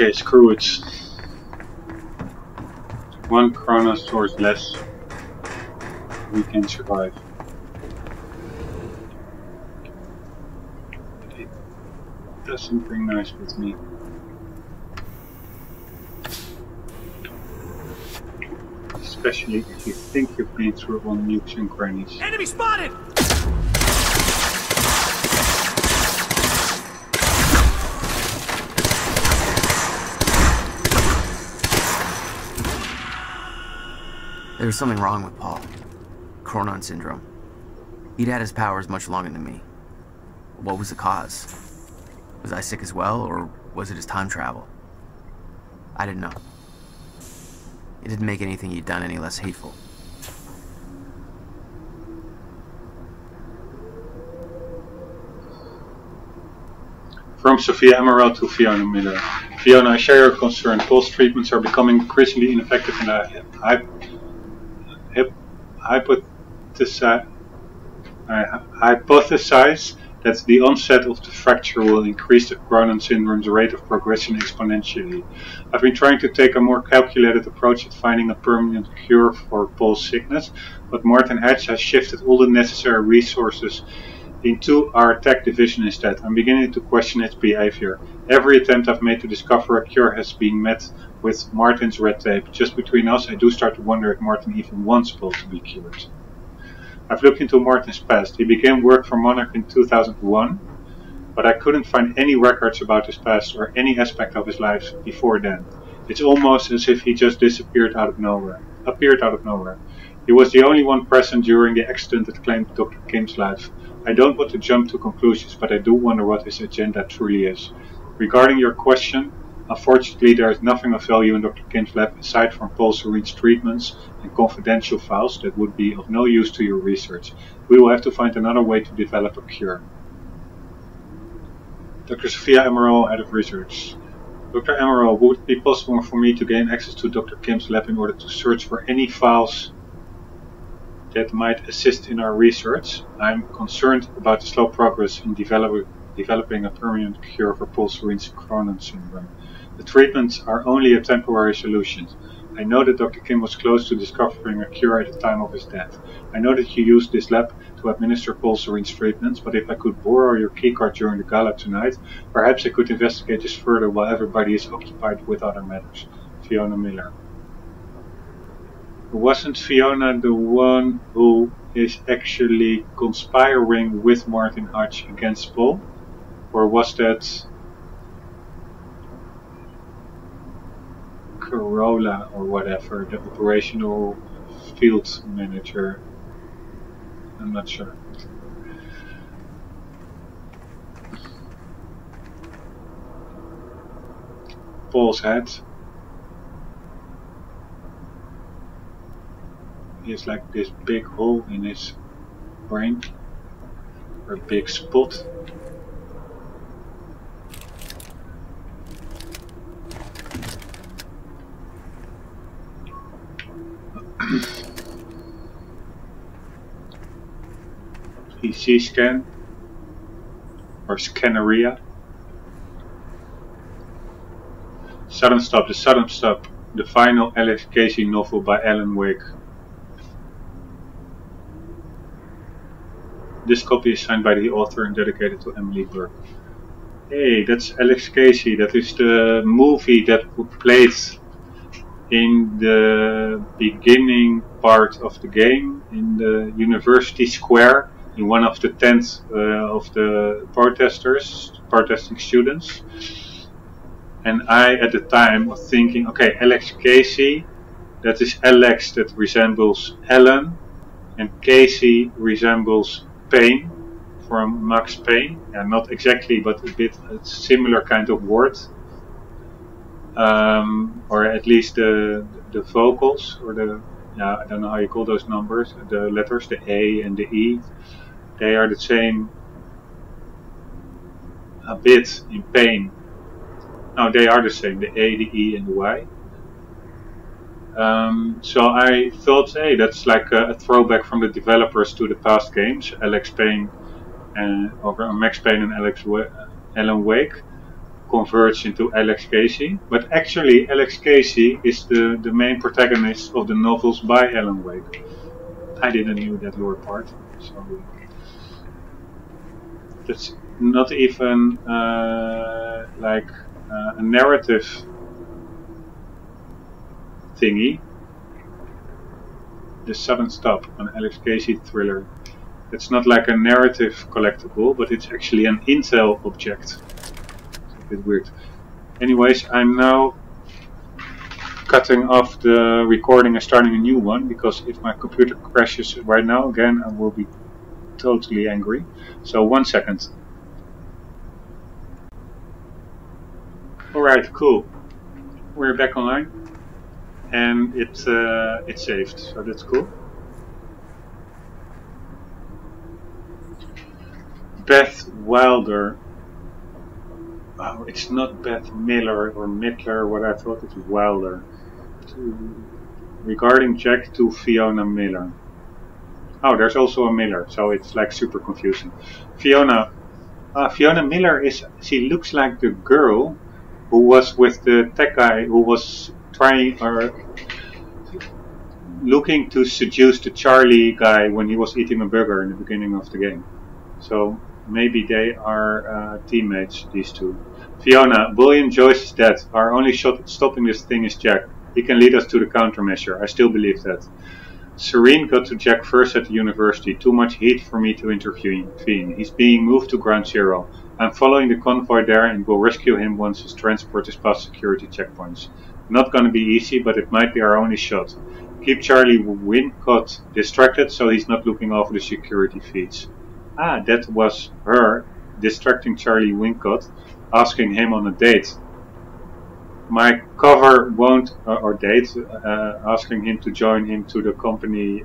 Okay, screw it. One chrono source less. We can survive. It doesn't bring nice with me. Especially if you think you've been through all nukes and crannies. Enemy spotted! There was something wrong with Paul. Chronon syndrome. He'd had his powers much longer than me. What was the cause? Was I sick as well, or was it his time travel? I didn't know. It didn't make anything he'd done any less hateful. From Sophia Emerald to Fiona Miller. Fiona, I share your concern. Paul's treatments are becoming increasingly ineffective, and I hypothesize that the onset of the fracture will increase the Cronin syndrome's rate of progression exponentially. I've been trying to take a more calculated approach at finding a permanent cure for Paul's sickness, but Martin Hatch has shifted all the necessary resources into our tech division instead. I'm beginning to question its behavior. Every attempt I've made to discover a cure has been met with Martin's red tape. Just between us, I do start to wonder if Martin even wants Paul to be cured. I've looked into Martin's past. He began work for Monarch in 2001, but I couldn't find any records about his past or any aspect of his life before then. It's almost as if he just disappeared out of nowhere. He was the only one present during the accident that claimed Dr. Kim's life. I don't want to jump to conclusions, but I do wonder what his agenda truly is. Regarding your question, unfortunately there is nothing of value in Dr. Kim's lab aside from Paul Serene's treatments and confidential files that would be of no use to your research. We will have to find another way to develop a cure. Dr. Sophia Emerald, Head of Research. Dr. Emerald, would it be possible for me to gain access to Dr. Kim's lab in order to search for any files that might assist in our research? I'm concerned about the slow progress in developing a permanent cure for Paul Serene's Cronin syndrome. The treatments are only a temporary solution. I know that Dr. Kim was close to discovering a cure at the time of his death. I know that you used this lab to administer Paul Serene's treatments, but if I could borrow your keycard during the gala tonight, perhaps I could investigate this further while everybody is occupied with other matters. Fiona Miller. Wasn't Fiona the one who is actually conspiring with Martin Hutch against Paul? Or was that Corolla or whatever, the operational field manager? I'm not sure. Paul's head. He has like this big hole in his brain, or a big spot. PC scan or Scanneria. Sudden Stop, The Sudden Stop, the final Alex Casey novel by Alan Wake. This copy is signed by the author and dedicated to Emily Burke. Hey, that's Alex Casey. That is the movie that played in the beginning part of the game in the University Square, in one of the tents of the protesting students. And I at the time was thinking, okay, Alex Casey, that is Alex that resembles Alan, and Casey resembles Payne from Max Payne. Yeah, not exactly, but a bit a similar kind of word. Or at least the vocals, or the, yeah, I don't know how you call those numbers, the letters, the A and the E, they are the same a bit in Payne. No, they are the same, the A, the E and the Y. So I thought, hey, that's like a throwback from the developers to the past games, Alex Payne or Max Payne and Alan Wake converged into Alex Casey. But actually Alex Casey is the main protagonist of the novels by Alan Wake. I didn't know that lore part, so that's not even like a narrative thingy. The Sudden Stop, an Alex Casey thriller. It's not like a narrative collectible, but it's actually an intel object. It's a bit weird. Anyways, I'm now cutting off the recording and starting a new one, because if my computer crashes right now again, I will be totally angry. So 1 second. Alright, cool. We're back online. And it's saved, so that's cool. Beth Wilder. Oh, it's not Beth Miller or Midler, what I thought it was Wilder. Regarding Jack to Fiona Miller. Oh, there's also a Miller, so it's like super confusing. Fiona Miller she looks like the girl who was with the tech guy who was trying or looking to seduce the Charlie guy when he was eating a burger in the beginning of the game. So maybe they are teammates, these two. Fiona, William Joyce is dead. Our only shot at stopping this thing is Jack. He can lead us to the countermeasure. I still believe that. Serene got to Jack first at the university. Too much heat for me to intervene. He's being moved to Ground Zero. I'm following the convoy there and will rescue him once his transport is past security checkpoints. Not gonna be easy, but it might be our only shot. Keep Charlie Wincott distracted so he's not looking over the security feeds. Ah, that was her distracting Charlie Wincott, asking him on a date. My cover won't, asking him to join him to the company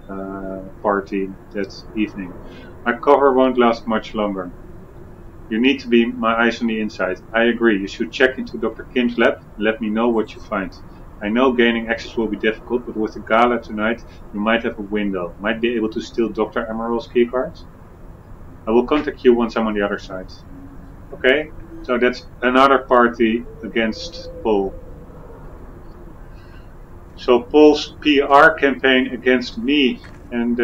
party that evening. My cover won't last much longer. You need to be my eyes on the inside. I agree, you should check into Dr. Kim's lab and let me know what you find. I know gaining access will be difficult, but with the gala tonight, you might have a window. Might be able to steal Dr. Emerald's keycards. I will contact you once I'm on the other side. Okay, so that's another party against Paul. So Paul's PR campaign against me and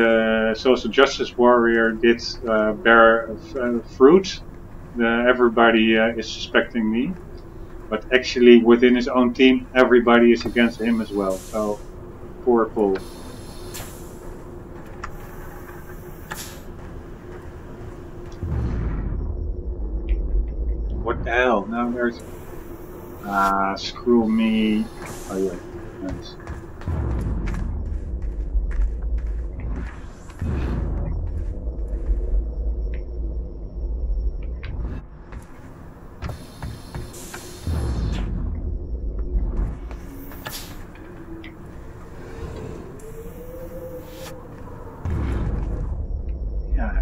social justice warrior did bear fruit. Everybody is suspecting me. But actually within his own team, everybody is against him as well. So, poor Paul. What the hell? Now there's... Ah, screw me. Oh yeah, nice.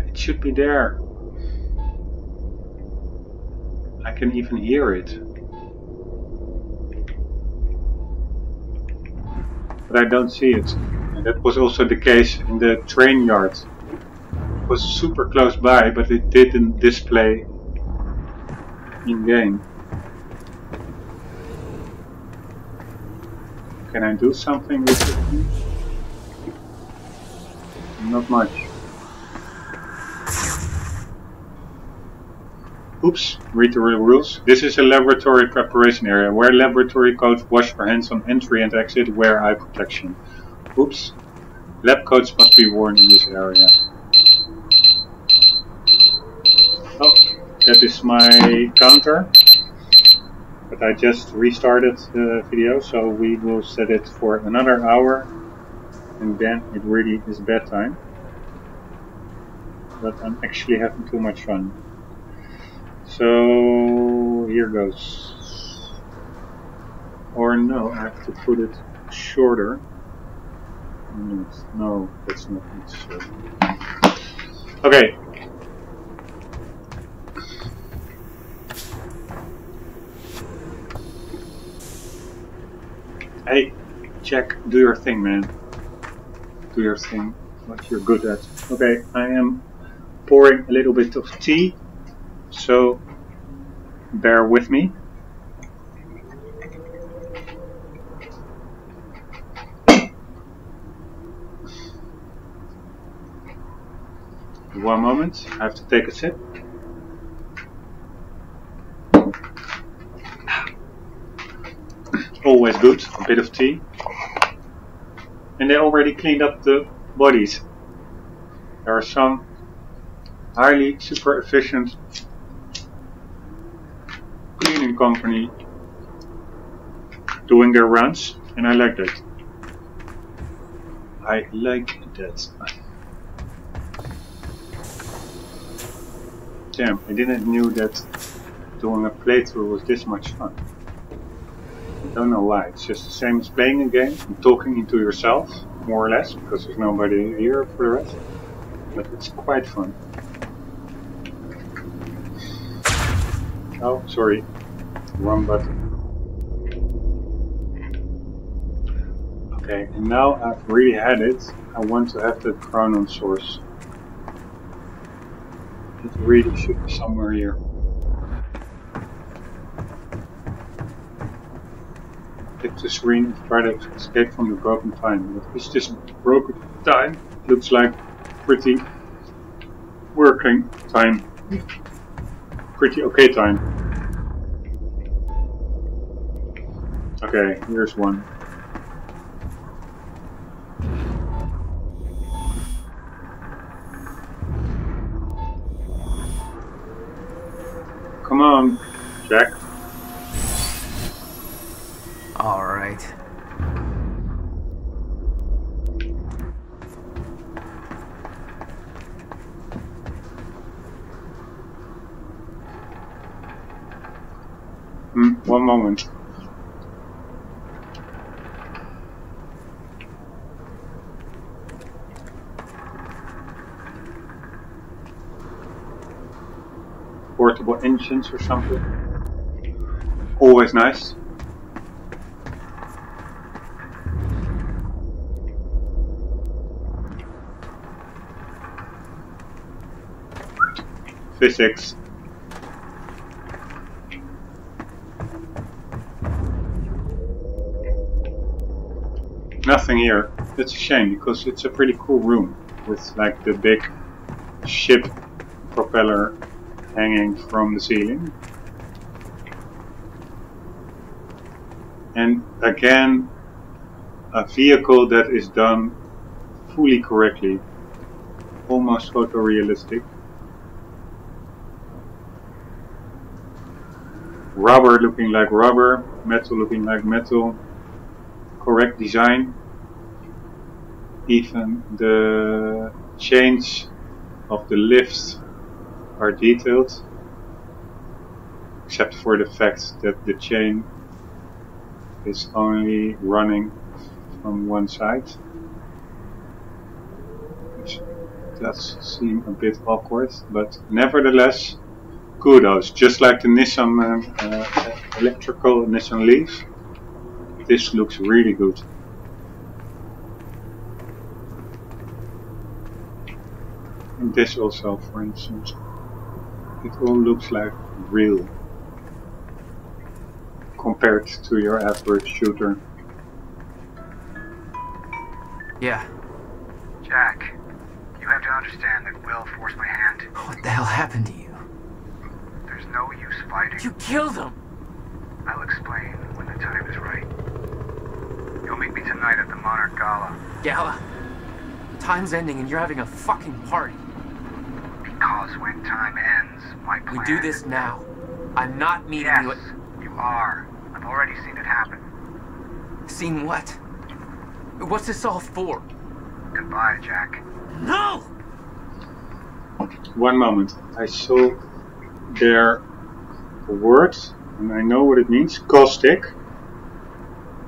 It should be there. I can even hear it. But I don't see it. And that was also the case in the train yard. It was super close by, but it didn't display in game. Can I do something with it? Not much. Oops, read the rules. This is a laboratory preparation area. Wear laboratory coat, wash your hands on entry and exit, wear eye protection. Oops. Lab coats must be worn in this area. Oh, that is my counter. But I just restarted the video, so we will set it for another hour. And then it really is bedtime. But I'm actually having too much fun. So here goes. Or no, I have to put it shorter. No, that's not necessary. Okay. Hey, Jack, do your thing, man. Do your thing, what you're good at. Okay, I am pouring a little bit of tea. So, bear with me. One moment, I have to take a sip. Always good, a bit of tea. And they already cleaned up the bodies. There are some highly super efficient cleaning company doing their runs, and I like that. I like that. Damn, I didn't know that doing a playthrough was this much fun. I don't know why, it's just the same as playing a game and talking into yourself, more or less, because there's nobody here for the rest. But it's quite fun. Oh, sorry. Wrong button. Okay, and now I've really had it. I want to have the Chronon source. It really should be somewhere here. Hit the screen and try to escape from the broken time. What is this broken time? Looks like pretty working time. Pretty okay time. Okay, here's one. Come on, Jack. All right. One moment. Portable engines or something. Always nice. Physics. Nothing here. That's a shame because it's a pretty cool room with like the big ship propeller hanging from the ceiling. And again, a vehicle that is done fully correctly. Almost photorealistic. Rubber looking like rubber, metal looking like metal. Correct design. Even the chains of the lifts are detailed, except for the fact that the chain is only running from one side, which does seem a bit awkward, but nevertheless, kudos. Just like the Nissan electrical Nissan Leaf, this looks really good. And this also, for instance, it all looks like real compared to your average shooter. Yeah. Jack, you have to understand that Will forced my hand. What the hell happened to you? There's no use fighting. You killed him! I'll explain when the time is right. You'll meet me tonight at the Monarch Gala. Gala? Time's ending and you're having a fucking party. Because when time ends, my plan... We do this now. I'm not meeting you at... Yes, you are. I've already seen it happen. Seen what? What's this all for? Goodbye, Jack. No! One moment. I saw their words and I know what it means. Caustic.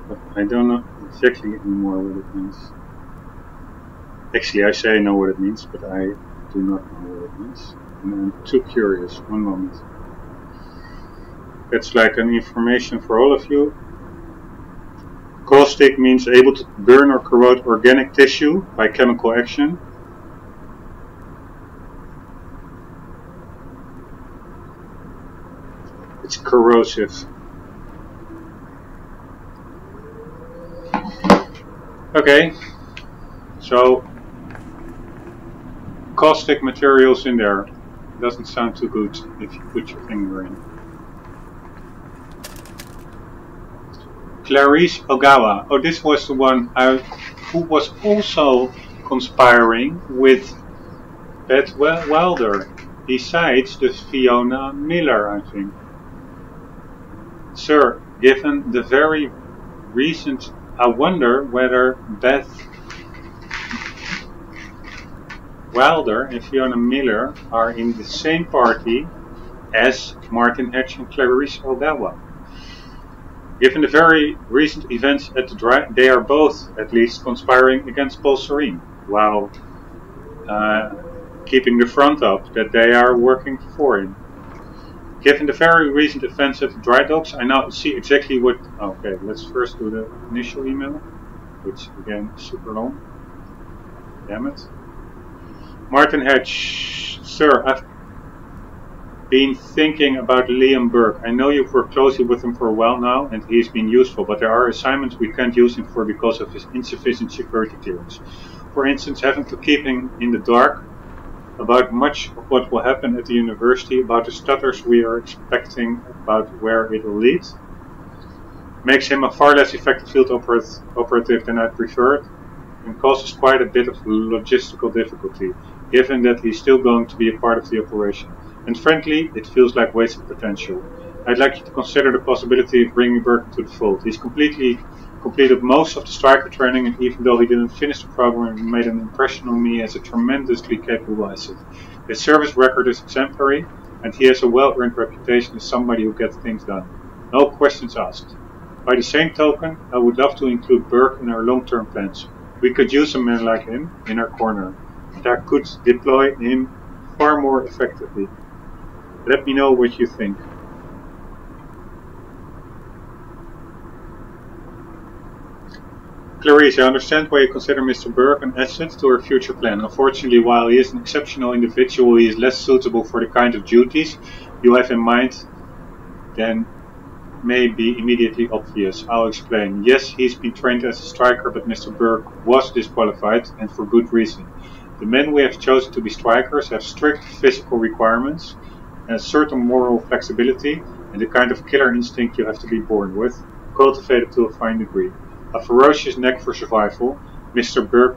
But I don't know exactly anymore what it means. Actually, I say I know what it means, but I do not know what it means. And I'm too curious. One moment. That's like an information for all of you. Caustic means able to burn or corrode organic tissue by chemical action. It's corrosive. Okay, so caustic materials in there. Doesn't sound too good if you put your finger in. Clarice Ogawa. Oh, this was the one who was also conspiring with Beth Wilder, besides the Fiona Miller, I think. Sir, given the very recent, I wonder whether Beth Wilder and Fiona Miller are in the same party as Martin Hedge and Clarice Ogawa. Given the very recent events at the drive, they are both at least conspiring against Paul Serene, while keeping the front up that they are working for him. Given the very recent events at the dry docks, I now see exactly what... Okay, let's first do the initial email, which again is super long. Damn it. Martin Hedge, sir, I've been thinking about Liam Burke. I know you've worked closely with him for a while now, and he's been useful, but there are assignments we can't use him for because of his insufficient security clearance. For instance, having to keep him in the dark about much of what will happen at the university, about the stutters we are expecting, about where it will lead. Makes him a far less effective field operative than I preferred, and causes quite a bit of logistical difficulty, given that he's still going to be a part of the operation. And frankly, it feels like wasted potential. I'd like you to consider the possibility of bringing Burke into the fold. He's completed most of the striker training, and even though he didn't finish the program, he made an impression on me as a tremendously capable asset. His service record is exemplary, and he has a well-earned reputation as somebody who gets things done. No questions asked. By the same token, I would love to include Burke in our long-term plans. We could use a man like him in our corner, and I could deploy him far more effectively. Let me know what you think. Clarice, I understand why you consider Mr. Burke an asset to our future plan. Unfortunately, while he is an exceptional individual, he is less suitable for the kind of duties you have in mind than may be immediately obvious. I'll explain. Yes, he's been trained as a striker, but Mr. Burke was disqualified, and for good reason. The men we have chosen to be strikers have strict physical requirements, and a certain moral flexibility, and the kind of killer instinct you have to be born with, cultivated to a fine degree. A ferocious knack for survival. Mr. Burke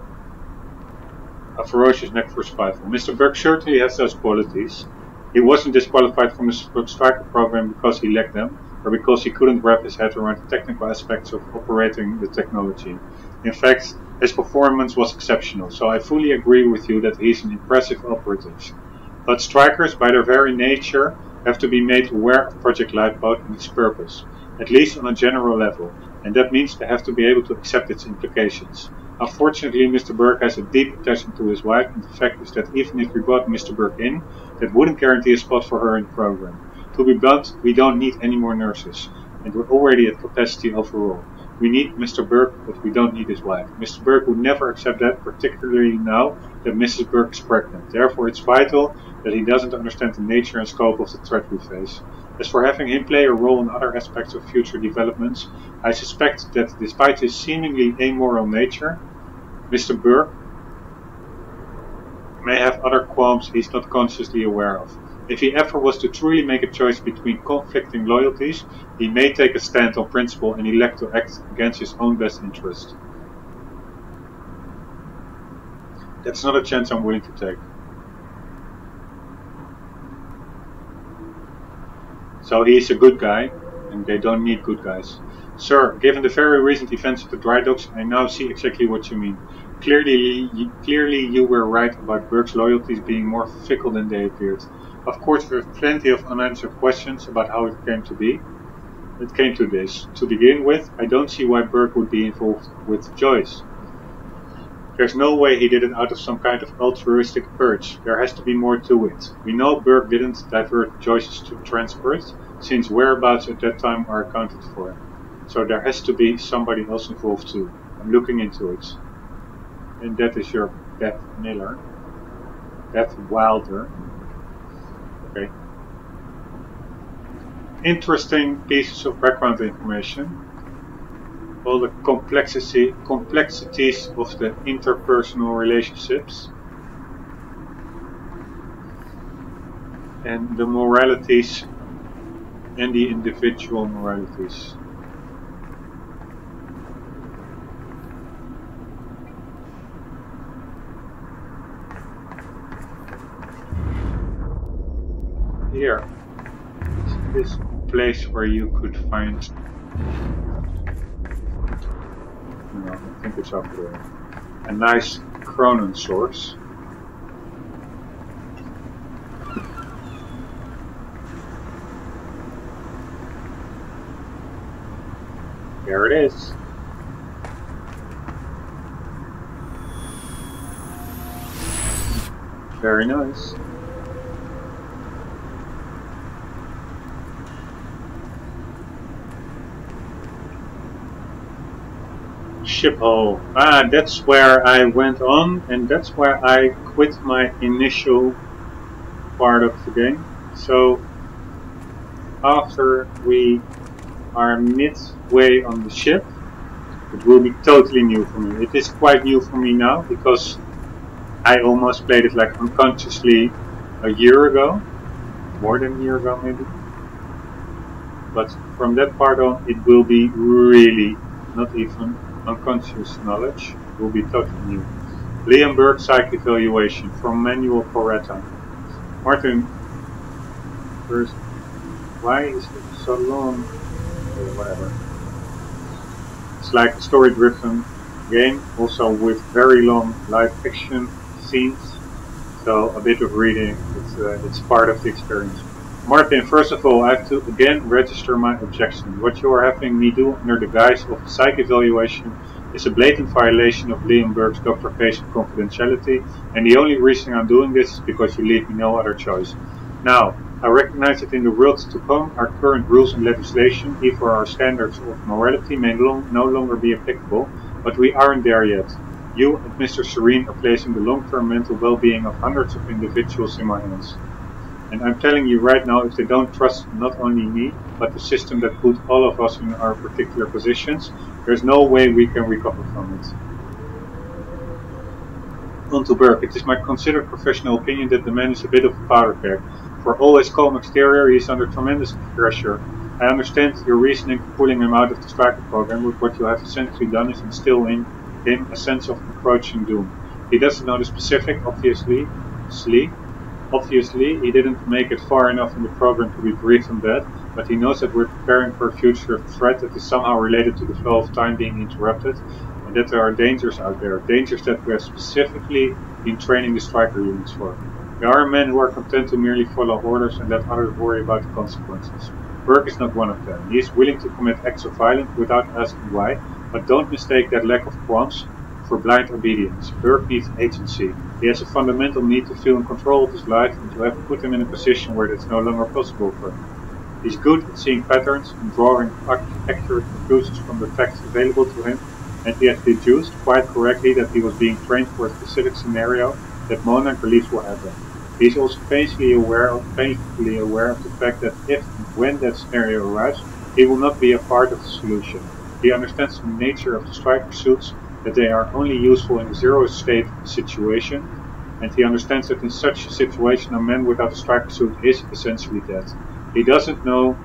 certainly has those qualities. He wasn't disqualified from the striker program because he lacked them, or because he couldn't wrap his head around the technical aspects of operating the technology. In fact, his performance was exceptional, so I fully agree with you that he's an impressive operative. But strikers, by their very nature, have to be made aware of Project Lifeboat and its purpose, at least on a general level, and that means they have to be able to accept its implications. Unfortunately, Mr. Burke has a deep attachment to his wife, and the fact is that even if we brought Mr. Burke in, that wouldn't guarantee a spot for her in the program. To be blunt, we don't need any more nurses, and we're already at capacity overall. We need Mr. Burke, but we don't need his wife. Mr. Burke would never accept that, particularly now that Mrs. Burke is pregnant. Therefore, it's vital that he doesn't understand the nature and scope of the threat we face. As for having him play a role in other aspects of future developments, I suspect that despite his seemingly amoral nature, Mr. Burke may have other qualms he's not consciously aware of. If he ever was to truly make a choice between conflicting loyalties, he may take a stand on principle and elect to act against his own best interest. That's not a chance I'm willing to take. So he's a good guy, and they don't need good guys. Sir, given the very recent events at the dry docks, I now see exactly what you mean. Clearly you were right about Burke's loyalties being more fickle than they appeared. Of course, there are plenty of unanswered questions about how it came to be. It came to this. To begin with, I don't see why Burke would be involved with Joyce. There's no way he did it out of some kind of altruistic urge. There has to be more to it. We know Burke didn't divert Joyce's transport, since whereabouts at that time are accounted for. So there has to be somebody else involved too. I'm looking into it. And that is your Beth Miller. Beth Wilder. Okay. Interesting pieces of background information. All the complexities of the interpersonal relationships and the moralities and the individual moralities. Here is this place where you could find. No, I think it's up there. A nice Cronin source. There it is. Very nice. Ship hole. Ah, that's where I went on, and that's where I quit my initial part of the game. So after we are midway on the ship, it will be totally new for me. It is quite new for me now because I almost played it like unconsciously a year ago, more than a year ago maybe. But from that part on, it will be really not even unconscious knowledge. It will be totally new. Liam Burke Psych Evaluation from Manuel Coretta. Martin, first, why is it so long? Whatever. It's like a story-driven game, also with very long live action scenes. So a bit of reading, it's part of the experience. Martin, first of all, I have to again register my objection. What you are having me do under the guise of a psych evaluation is a blatant violation of Liam Burke's Dr. Patient confidentiality, and the only reason I'm doing this is because you leave me no other choice. Now, I recognize that in the world to come, our current rules and legislation, even our standards of morality, may no longer be applicable, but we aren't there yet. You and Mr. Serene are placing the long-term mental well-being of hundreds of individuals in my hands. And I'm telling you right now, if they don't trust not only me, but the system that put all of us in our particular positions, there's no way we can recover from it. On to Burke. It is my considered professional opinion that the man is a bit of a powder keg. For all his calm exterior, he is under tremendous pressure. I understand your reasoning for pulling him out of the striker program, but what you have essentially done is instill in him a sense of approaching doom. He doesn't know the specific, obviously, he didn't make it far enough in the program to be briefed on that, but he knows that we're preparing for a future threat that is somehow related to the flow of time being interrupted, and that there are dangers out there, dangers that we have specifically been training the striker units for. There are men who are content to merely follow orders and let others worry about the consequences. Burke is not one of them. He is willing to commit acts of violence without asking why, but don't mistake that lack of qualms for blind obedience. Burke needs agency. He has a fundamental need to feel in control of his life and to have put him in a position where that's no longer possible for him. He's good at seeing patterns and drawing accurate conclusions from the facts available to him, and he has deduced quite correctly that he was being trained for a specific scenario that Monarch believes will happen. He is also painfully aware of the fact that if and when that scenario arrives, he will not be a part of the solution. He understands the nature of the striker suits, that they are only useful in a zero-state situation, and he understands that in such a situation a man without a striker suit is essentially dead. He doesn't know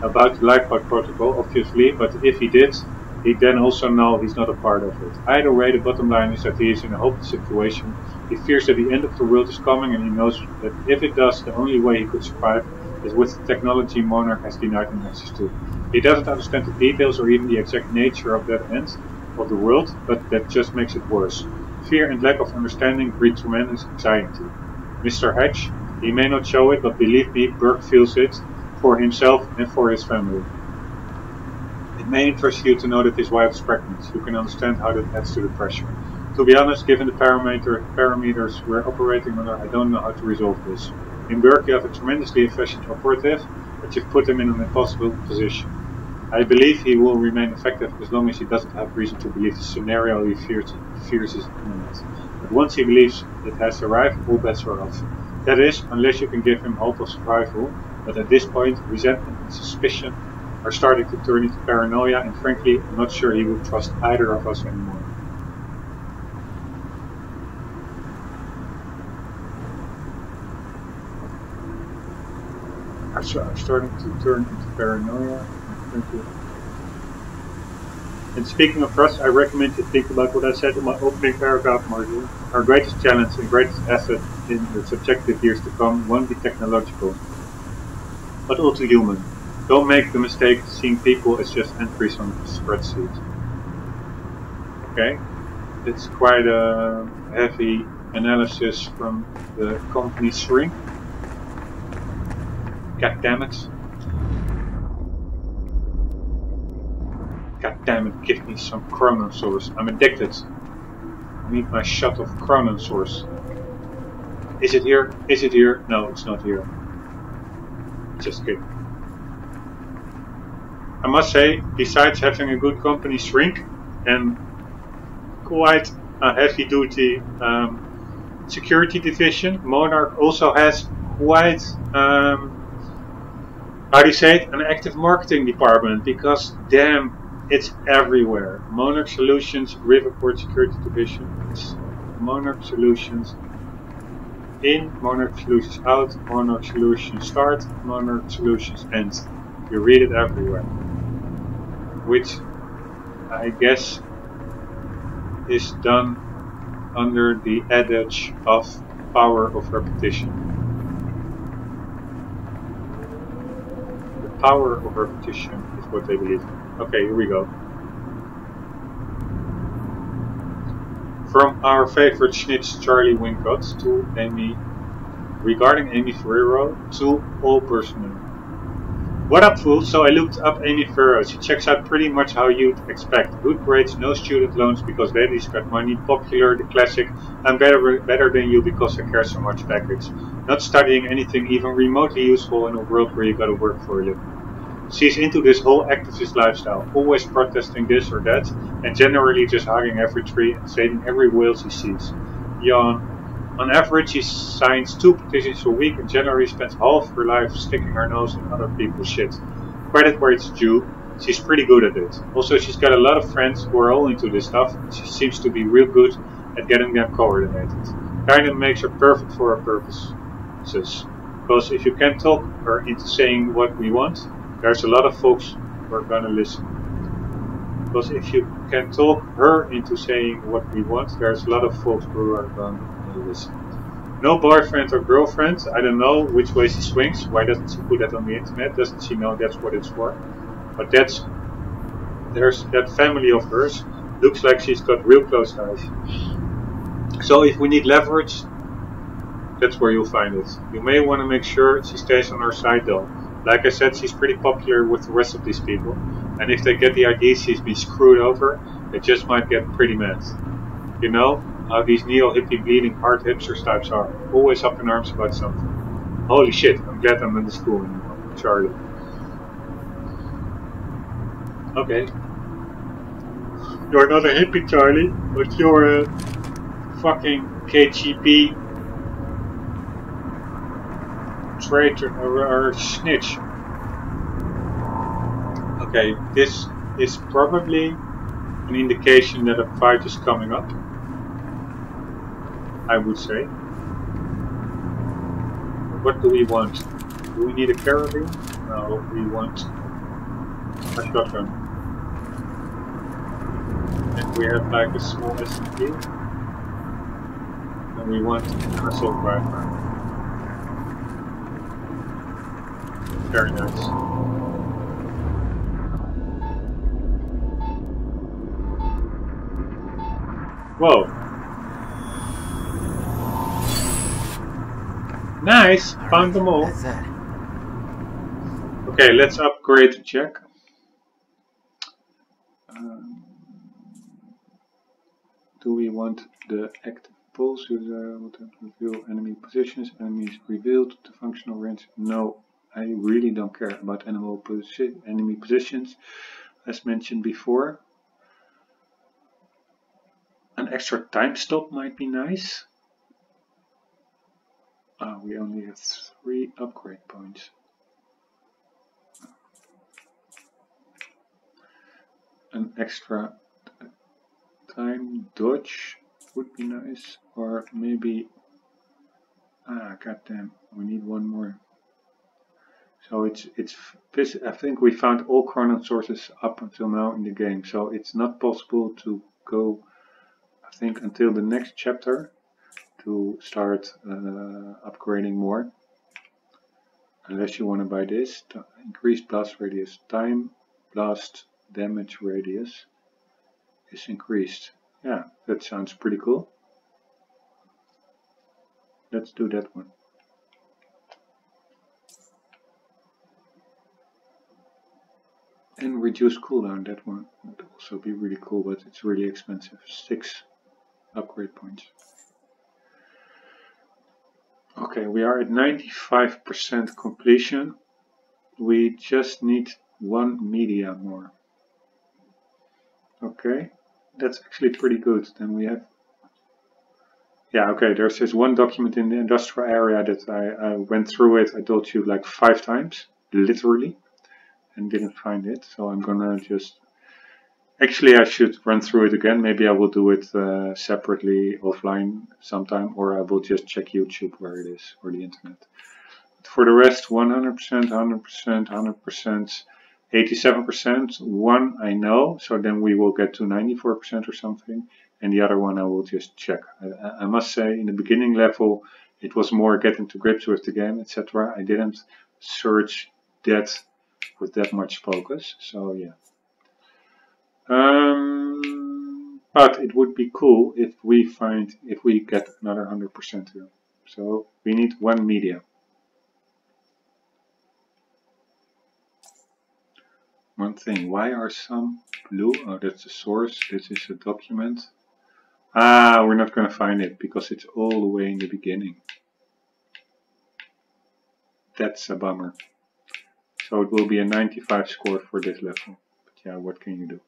about the lifeboat protocol, obviously, but if he did, he'd then also know he's not a part of it. Either way, the bottom line is that he is in a hopeless situation. He fears that the end of the world is coming, and he knows that if it does, the only way he could survive is with the technology Monarch has denied him access to. He doesn't understand the details or even the exact nature of that end of the world, but that just makes it worse. Fear and lack of understanding breed tremendous anxiety. Mr. Hatch, he may not show it, but believe me, Burke feels it for himself and for his family. It may interest you to know that his wife is pregnant. You can understand how that adds to the pressure. To be honest, given the parameters we're operating under, I don't know how to resolve this. In Burke, you have a tremendously efficient operative, but you've put him in an impossible position. I believe he will remain effective as long as he doesn't have reason to believe the scenario he fears is imminent. But once he believes it has arrived, all bets are off. That is, unless you can give him hope of survival, but at this point, resentment and suspicion are starting to turn into paranoia, and frankly, I'm not sure he would trust either of us anymore. I'm starting to turn into paranoia. And speaking of trust, I recommend you think about what I said in my opening paragraph, Marjorie. Our greatest challenge and greatest asset in the subjective years to come won't be technological, but also human. Don't make the mistake of seeing people as just entries on a spreadsheet. Okay, it's quite a heavy analysis from the company Shrink. God damn it. God damn it, give me some Chronosaurus. I'm addicted. I need my shot of Chronosaurus. Is it here? Is it here? No, it's not here. Just kidding. I must say, besides having a good company Shrink and quite a heavy-duty security division, Monarch also has quite, how do you say it, an active marketing department, because damn, It's everywhere. Monarch Solutions, Riverport Security Division. It's Monarch Solutions in, Monarch Solutions out, Monarch Solutions start, Monarch Solutions end. You read it everywhere. Which I guess is done under the adage of power of repetition. The power of repetition is what they believe in. Okay, here we go. From our favorite snitch Charlie Wincott to Amy, regarding Amy Ferrero, to all personnel. What up, fool? So I looked up Amy Ferrero. She checks out pretty much how you'd expect. Good grades, no student loans because daddy's got money, popular, the classic, I'm better than you because I care so much package. Not studying anything even remotely useful in a world where you gotta work for a living. She's into this whole activist lifestyle, always protesting this or that, and generally just hugging every tree and saving every whale she sees. Yawn. On average, she signs 2 petitions a week and generally spends half her life sticking her nose in other people's shit. Credit where it's due, she's pretty good at it. Also, she's got a lot of friends who are all into this stuff, and she seems to be real good at getting them coordinated. Kinda makes her perfect for her purposes. Because if you can talk her into saying what we want, there's a lot of folks who are gonna listen. Because if you can talk her into saying what we want, there's a lot of folks who are gonna listen. No boyfriend or girlfriend. I don't know which way she swings. Why doesn't she put that on the internet? Doesn't she know that's what it's for? But there's that family of hers. Looks like she's got real close ties. So if we need leverage, that's where you'll find it. You may want to make sure she stays on our side though. Like I said, she's pretty popular with the rest of these people. And if they get the idea she's been screwed over, they just might get pretty mad. You know how these neo-hippie bleeding heart hipster types are. Always up in arms about something. Holy shit, I'm glad I'm in the school anymore. Charlie. Okay. You're not a hippie, Charlie, but you're a fucking KGB traitor or snitch. Okay, this is probably an indication that a fight is coming up, I would say. What do we want? Do we need a carabiner? No, we want a shotgun. And we have like a small SMG. And we want an assault rifle. Very nice. Whoa. Nice! Found them all. That's it. Okay, let's upgrade the check. Do we want the active pulse? User will reveal enemy positions. Enemies revealed the functional range. No, I really don't care about enemy positions. As mentioned before. An extra time stop might be nice. We only have 3 upgrade points. An extra time dodge would be nice, or maybe goddamn, we need one more. So it's I think we found all chronon sources up until now in the game, so it's not possible to go, I think, until the next chapter to start upgrading more, unless you want to buy this. Increase blast radius. Time blast damage radius is increased. Yeah, that sounds pretty cool. Let's do that one. And reduce cooldown, that one would also be really cool, but it's really expensive. 6 upgrade points. Okay, we are at 95% completion. We just need 1 media more. Okay, that's actually pretty good. Then we have... Yeah, okay, there's this one document in the industrial area that I went through it, I told you, like 5 times, literally, and didn't find it. So I'm gonna just Actually, I should run through it again. Maybe I will do it separately offline sometime, or I will just check YouTube where it is, or the internet. For the rest, 100%, 100%, 100%, 87%. One I know, so then we will get to 94% or something. And the other one I will just check. I must say, in the beginning level, it was more getting to grips with the game, etc. I didn't search that with that much focus, so yeah. But it would be cool if we get another 100% here. So we need one media. One thing, why are some blue? Oh, that's the source. This is a document. Ah, we're not going to find it because it's all the way in the beginning. That's a bummer. So it will be a 95 score for this level. But yeah, what can you do?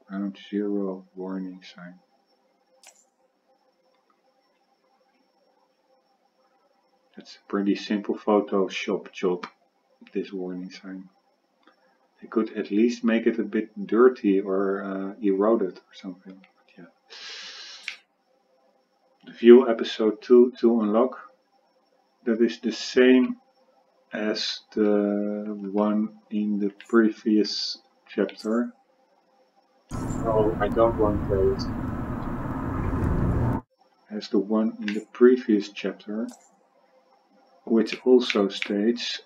Ground 0 warning sign. That's a pretty simple Photoshop job, this warning sign. They could at least make it a bit dirty or eroded or something. But yeah. View episode 2 to unlock. That is the same as the one in the previous chapter. No, I don't want to play it. As the one in the previous chapter, which also states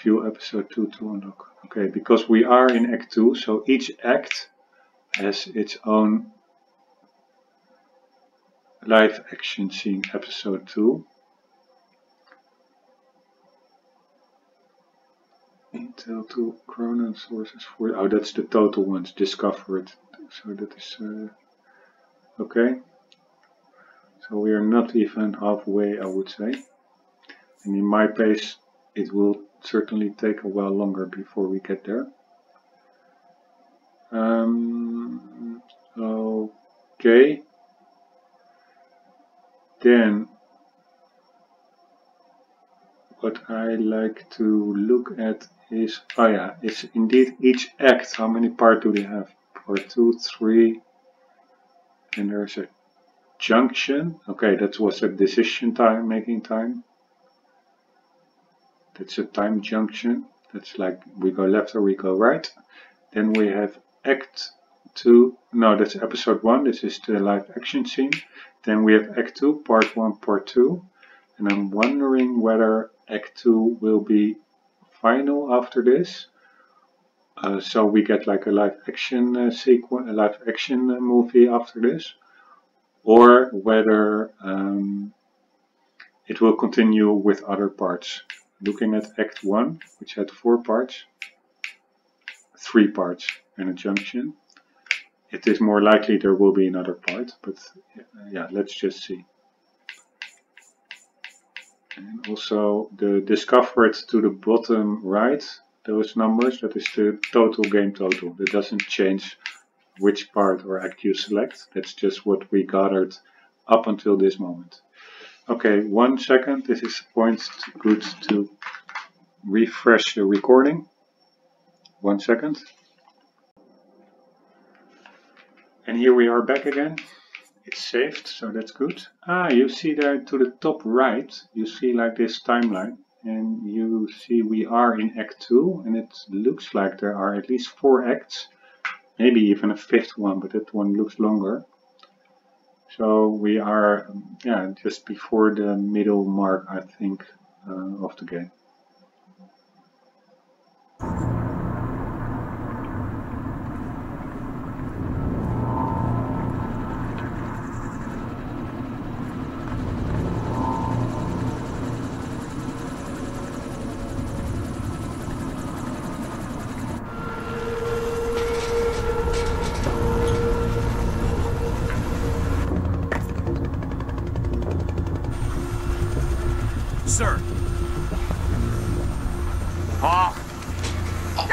view episode 2 to unlock. Okay, because we are in Act 2, so each act has its own live action scene, episode 2. Intel 2 Chronon sources for. Oh, that's the total ones discovered. So that is okay. So we are not even halfway, I would say. And in my pace, it will certainly take a while longer before we get there. Okay. Then what I like to look at is, oh yeah, it's indeed each act. How many parts do they have? Part 2, 3, and there's a junction. Okay, that was a decision time, making time. That's a time junction. That's like we go left or we go right. Then we have Act 2. No, that's episode 1. This is the live action scene. Then we have Act 2, part 1, part 2. And I'm wondering whether Act 2 will be final after this. So we get like a live action sequence, a live action movie after this. Or whether it will continue with other parts. Looking at Act 1, which had 4 parts, 3 parts and a junction. It is more likely there will be another part, but yeah, let's just see. And also the discovered to the bottom right, those numbers, that is the total game total. That doesn't change which part or act you select. That's just what we gathered up until this moment. Okay, 1 second. This is good to refresh the recording. 1 second. And here we are back again. It's saved, so that's good. Ah, you see there to the top right, you see like this timeline. And you see we are in Act 2, and it looks like there are at least 4 acts. Maybe even a 5th one, but that one looks longer. So we are, yeah, just before the middle mark, I think, of the game. Sir. Paul. Oh.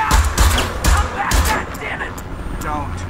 Come back, God damn it! Don't.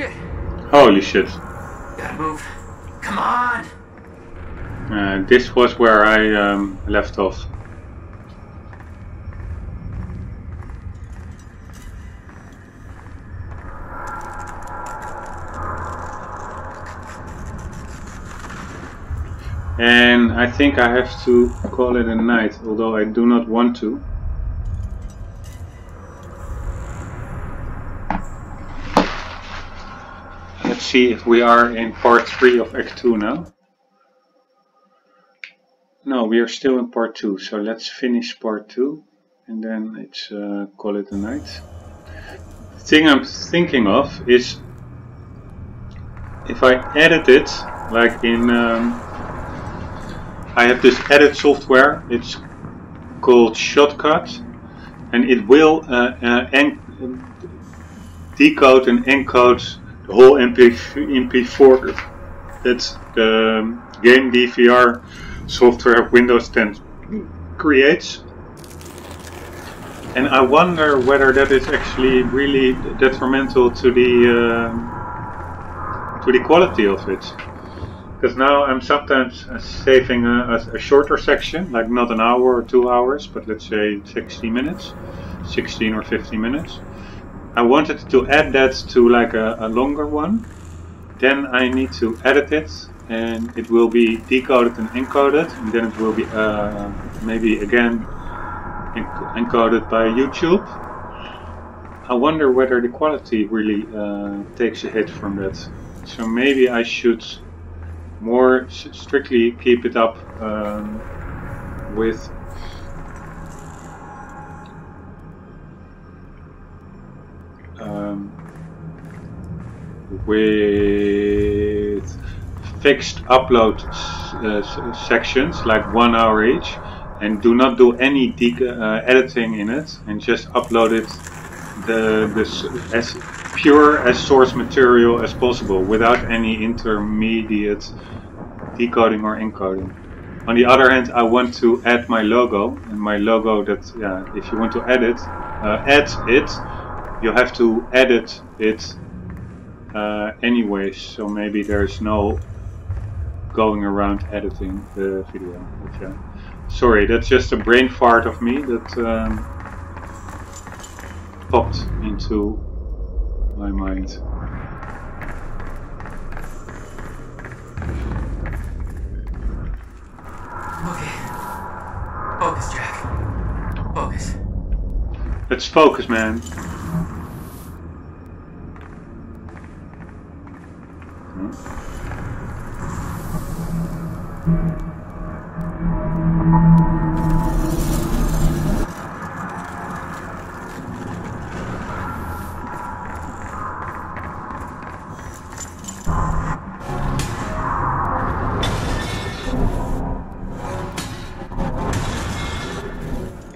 Shit. Holy shit. Gotta move. Come on. This was where I left off. And I think I have to call it a night, although I do not want to. Let's see if we are in part 3 of Act 2 now. No, we are still in part 2, so let's finish part 2 and then it's call it a night. The thing I'm thinking of is if I edit it, like in I have this edit software, it's called Shotcut, and it will decode and encode the whole MP4 that the game DVR software of Windows 10 creates. And I wonder whether that is actually really detrimental to the quality of it. Because now I'm sometimes saving a shorter section, like not an hour or 2 hours, but let's say 60 minutes, 16 or 15 minutes. I wanted to add that to like a longer one. Then I need to edit it, and it will be decoded and encoded, and then it will be maybe again encoded by YouTube. I wonder whether the quality really takes a hit from that. So maybe I should more strictly keep it up with fixed upload sections, like 1 hour each, and do not do any editing in it, and just upload it as pure as source material as possible, without any intermediate decoding or encoding. On the other hand, I want to add my logo, and my logo that, yeah, if you want to add it, you have to edit it anyway, so maybe there's no going around editing the video. But, yeah. Sorry, that's just a brain fart of me that popped into my mind. Okay. Focus, Jack. Focus. Let's focus, man.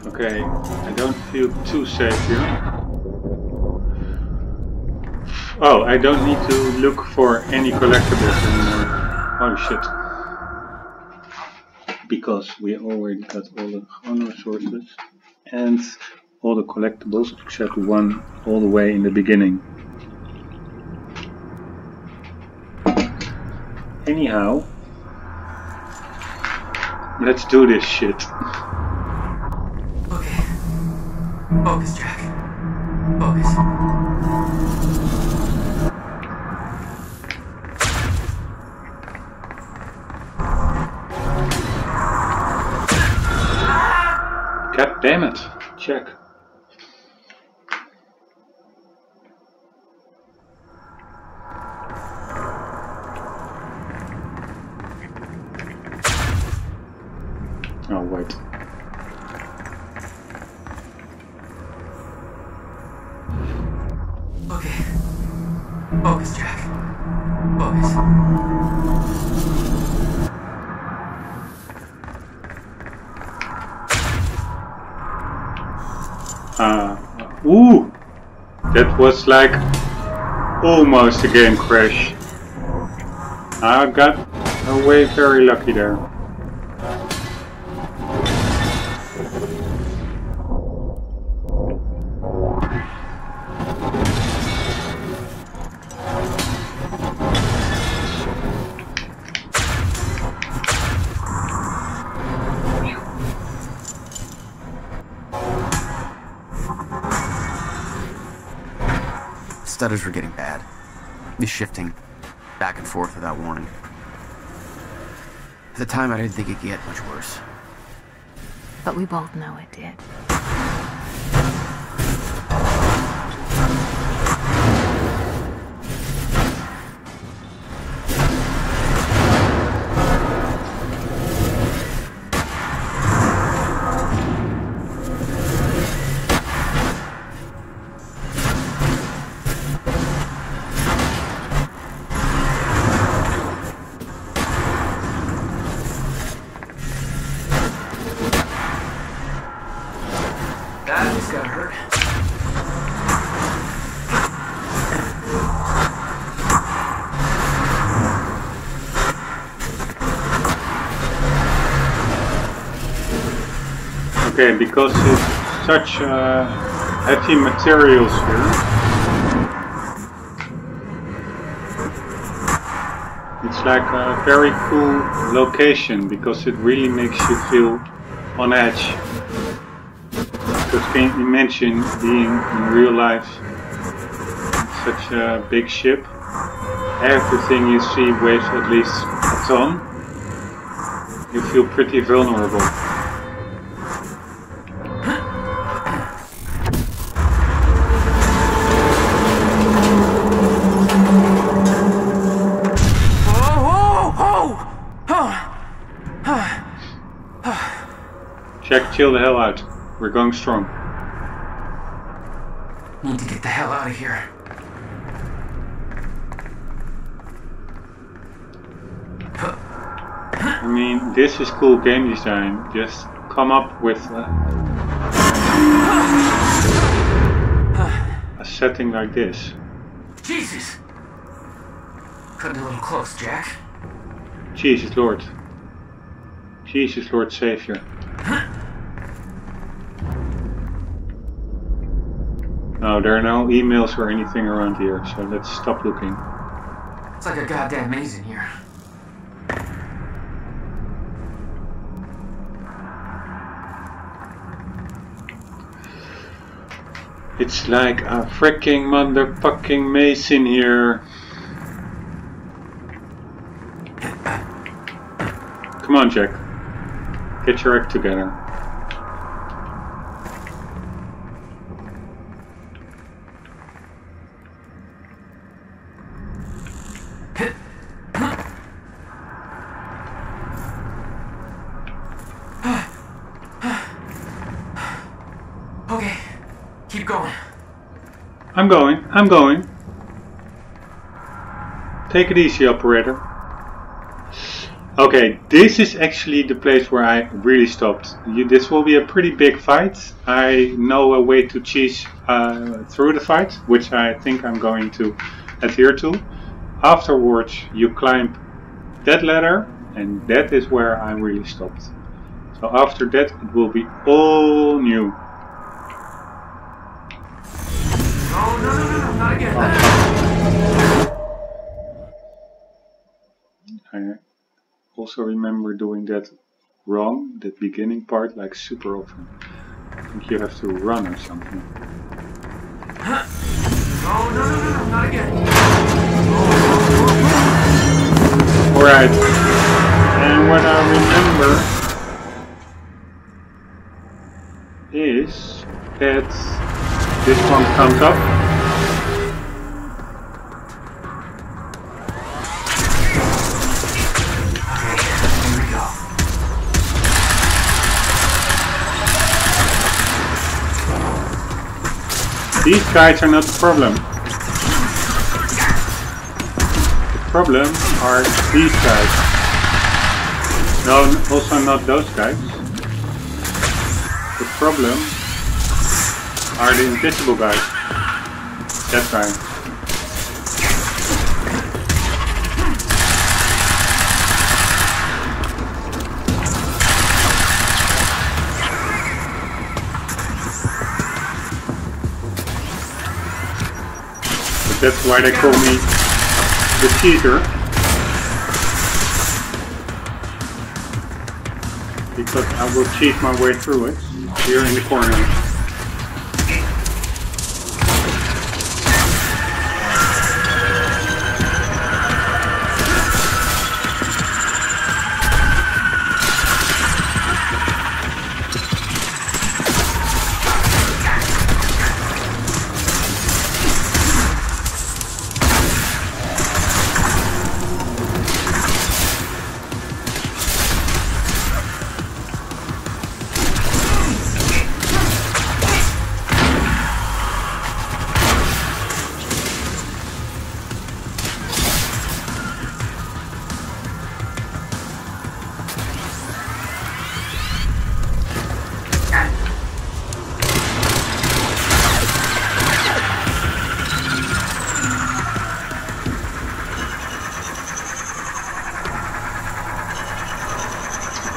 Okay, I don't feel too safe here. Oh, I don't need to look for any collectibles anymore. Oh shit. Because we already got all the honor sources and all the collectibles except one all the way in the beginning. Anyhow, let's do this shit. Okay. Focus, Jack. Focus. God damn it. Check. Oh, wait. Okay. Focus, Jack. Focus. Ooh! That was like almost a game crash. I got away very lucky there. stutters were getting bad. Just shifting back and forth without warning. At the time, I didn't think it could get much worse. But we both know it did. Okay, because it's such heavy materials here, it's like a very cool location because it really makes you feel on edge. Because can you imagine being in real life such a big ship? Everything you see weighs at least a ton. You feel pretty vulnerable. Jack, chill the hell out. We're going strong. Need to get the hell out of here. I mean, this is cool game design. Just come up with a setting like this. Jesus! Cutting a little close, Jack. Jesus Lord. Jesus Lord Savior. No, there are no emails or anything around here, so let's stop looking. It's like a goddamn maze in here. It's like a freaking motherfucking maze in here. Come on, Jack. Get your act together. Okay, keep going. I'm going. Take it easy, operator. Okay, this is actually the place where I really stopped. This will be a pretty big fight. I know a way to cheese through the fight, which I think I'm going to adhere to. Afterwards, you climb that ladder, and that is where I really stopped. So after that, it will be all new. No, not again. I also remember doing that wrong, that beginning part, like super often. I think you have to run or something. No, not again. Alright, and what I remember is that this one comes up. These guys are not the problem. The problem are these guys. No, also not those guys. The problem are the invisible guys. That guy. That's why they call me the cheater. Because I will cheat my way through it. Here in the corner.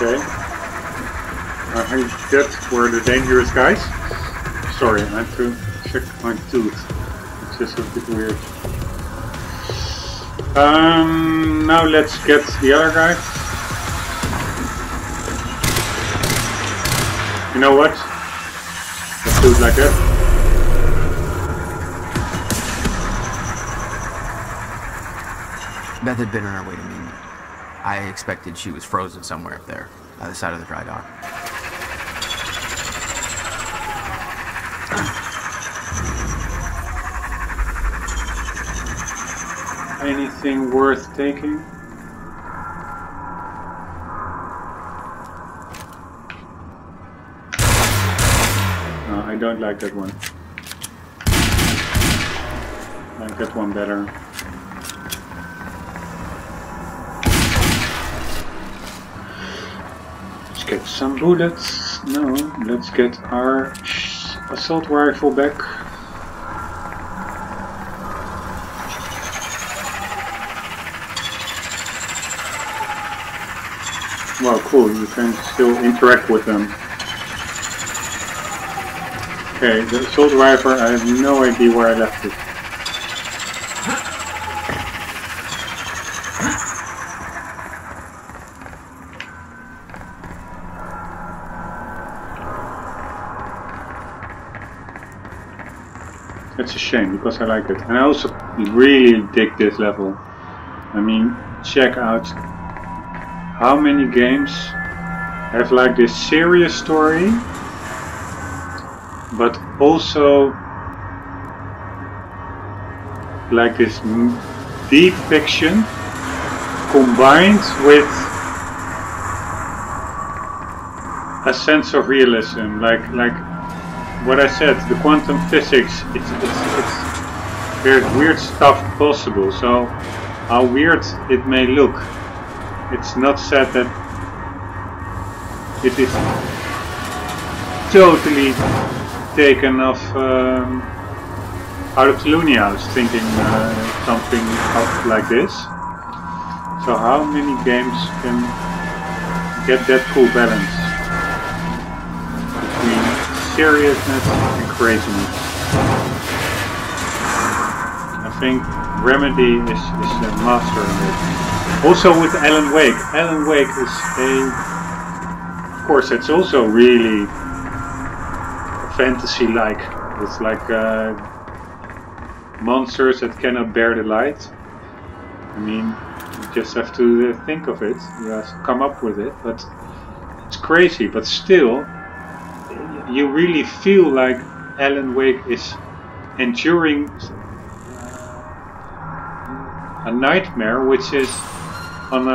Okay. That's where the dangerous guys. Sorry, I have to check my tooth. It's just a bit weird. Now let's get the other guy. You know what? Let's do it like that. Beth had been on her way to meet me. I expected she was frozen somewhere up there, by the side of the dry dock. Anything worth taking? No, I don't like that one. I like that one better. Let's get some bullets. No, let's get our assault rifle back. Wow, cool, you can still interact with them. Okay, the assault rifle, I have no idea where I left it. That's a shame, because I like it. And I also really dig this level. I mean, check out how many games have like this serious story, but also like this deep fiction combined with a sense of realism, like what I said, the quantum physics. There's weird stuff possible. So how weird it may look, it's not said that it is totally taken off out of the Looney House, thinking something up like this. So how many games can get that cool balance between seriousness and craziness? I think Remedy is a master in it. Also with Alan Wake. Alan Wake is of course, it's also really fantasy-like. It's like monsters that cannot bear the light. I mean, you just have to think of it. You have to come up with it. But it's crazy. But still, you really feel like Alan Wake is enduring a nightmare, which is on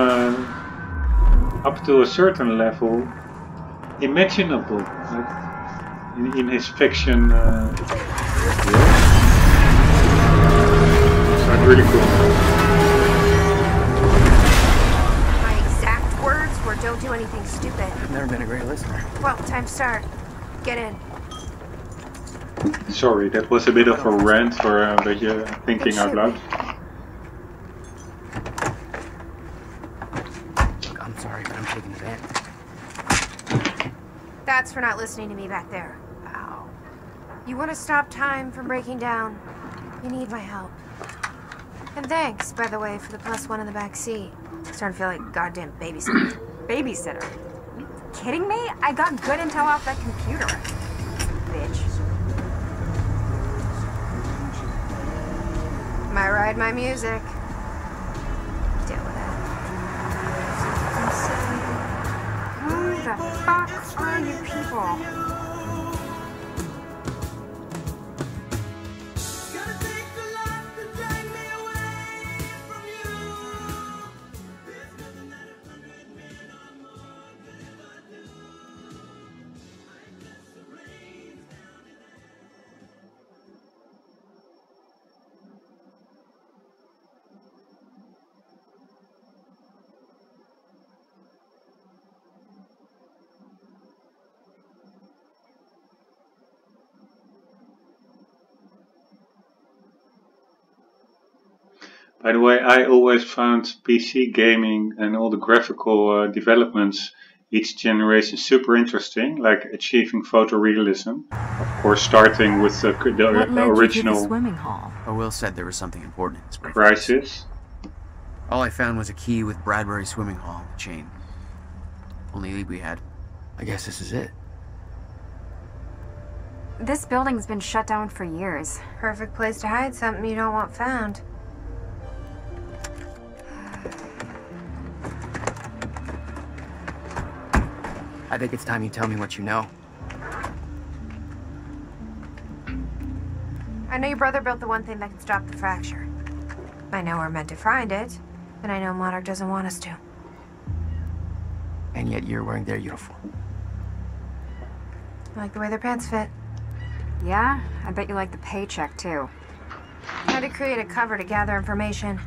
up to a certain level imaginable, like in his fiction. So it's really cool. My exact words were, "Don't do anything stupid." I've never been a great listener. Well, time to start. Get in. Sorry, that was a bit of a rant for that you're thinking out loud. I'm sorry, but I'm taking the van. That's for not listening to me back there. Ow. You want to stop time from breaking down? You need my help. And thanks, by the way, for the +1 in the back seat. Starting to feel like a goddamn babysitter. Babysitter? Are you kidding me? I got good intel off that computer. Bitch. My ride, my music. Deal with it. Who the fuck are you people? By the way, I always found PC gaming and all the graphical developments each generation super interesting, like achieving photorealism, or starting with the What led you to the original swimming hall? Oh, Will said there was something important in his briefcase. Crisis. All I found was a key with Bradbury Swimming Hall on the chain. Only lead we had. I guess this is it. This building's been shut down for years. Perfect place to hide something you don't want found. I think it's time you tell me what you know. I know your brother built the one thing that can stop the fracture. I know we're meant to find it, and I know Monarch doesn't want us to. And yet you're wearing their uniform. I like the way their pants fit. Yeah? I bet you like the paycheck, too. I had to create a cover to gather information.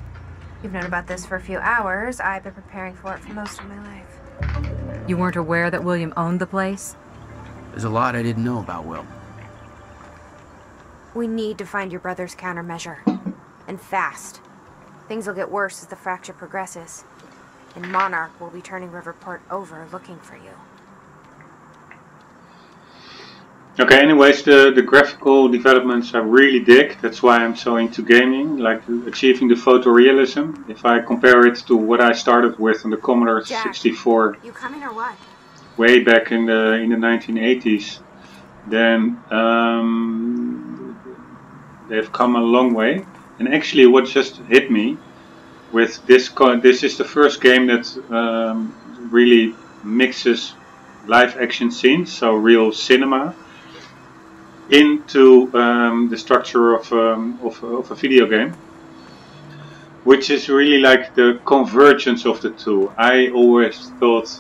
You've known about this for a few hours. I've been preparing for it for most of my life. You weren't aware that William owned the place? There's a lot I didn't know about Will. We need to find your brother's countermeasure. And fast. Things will get worse as the fracture progresses. And Monarch will be turning Riverport over looking for you. Okay, anyways, the graphical developments I really dig. That's why I'm so into gaming, like achieving the photorealism. If I compare it to what I started with on the Commodore 64 you coming or what? way back in the 1980s, then they've come a long way. And actually what just hit me with this is the first game that really mixes live action scenes, so real cinema, into the structure of a video game, which is really like the convergence of the two. I always thought,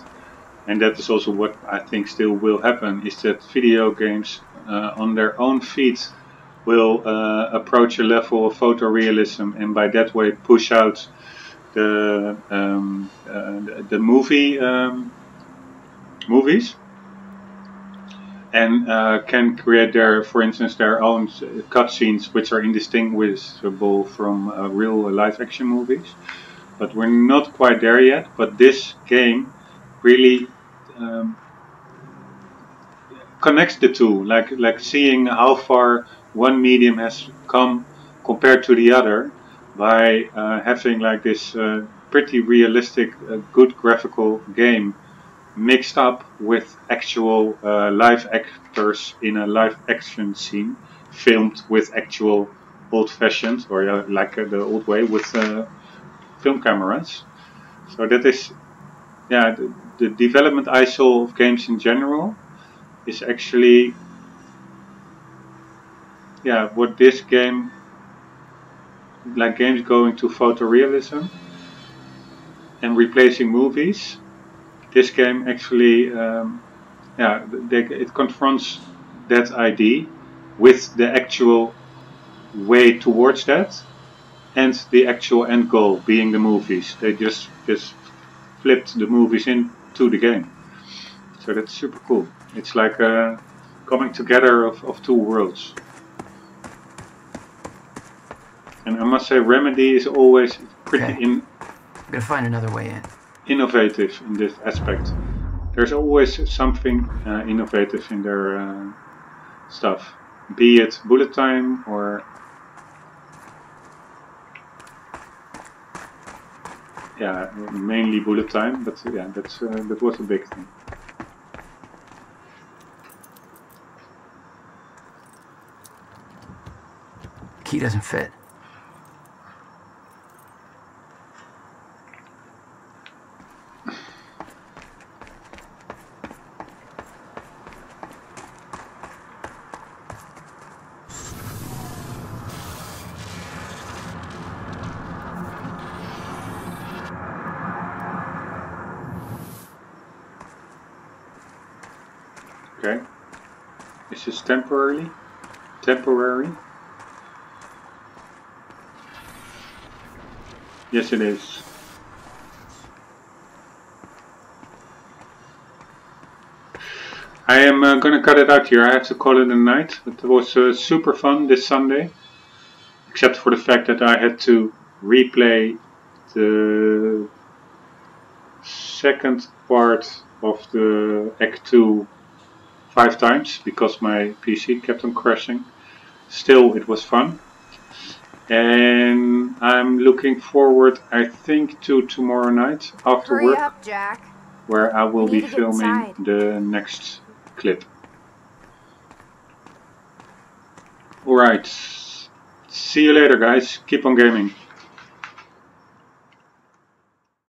and that is also what I think still will happen, is that video games on their own feet will approach a level of photorealism, and by that way push out the movies, and can create for instance, their own cutscenes which are indistinguishable from real live action movies. But we're not quite there yet. But this game really connects the two, like seeing how far one medium has come compared to the other by having like this pretty realistic, good graphical game mixed up with actual live actors in a live action scene, filmed with actual old-fashioned, or like the old way, with film cameras. So that is, yeah, the development I saw of games in general is actually, yeah, what this game, like games going to photorealism and replacing movies. This game actually, it confronts that idea with the actual way towards that, and the actual end goal being the movies. They just flipped the movies into the game. So that's super cool. It's like a coming together of two worlds. And I must say, Remedy is always pretty I'm gonna find another way in. Innovative in this aspect. There's always something innovative in their stuff, be it bullet time or mainly bullet time. But yeah, that was a big thing. Key doesn't fit. Okay, is this temporary? Temporary? Yes, it is. I am gonna cut it out here. I have to call it a night. It was super fun this Sunday, except for the fact that I had to replay the second part of the Act 2 5 times because my PC kept on crashing. Still, it was fun. And I'm looking forward, I think, to tomorrow night after Hurry work, up, Jack. where I will We be need to get filming inside. the next clip. Alright, see you later guys, keep on gaming.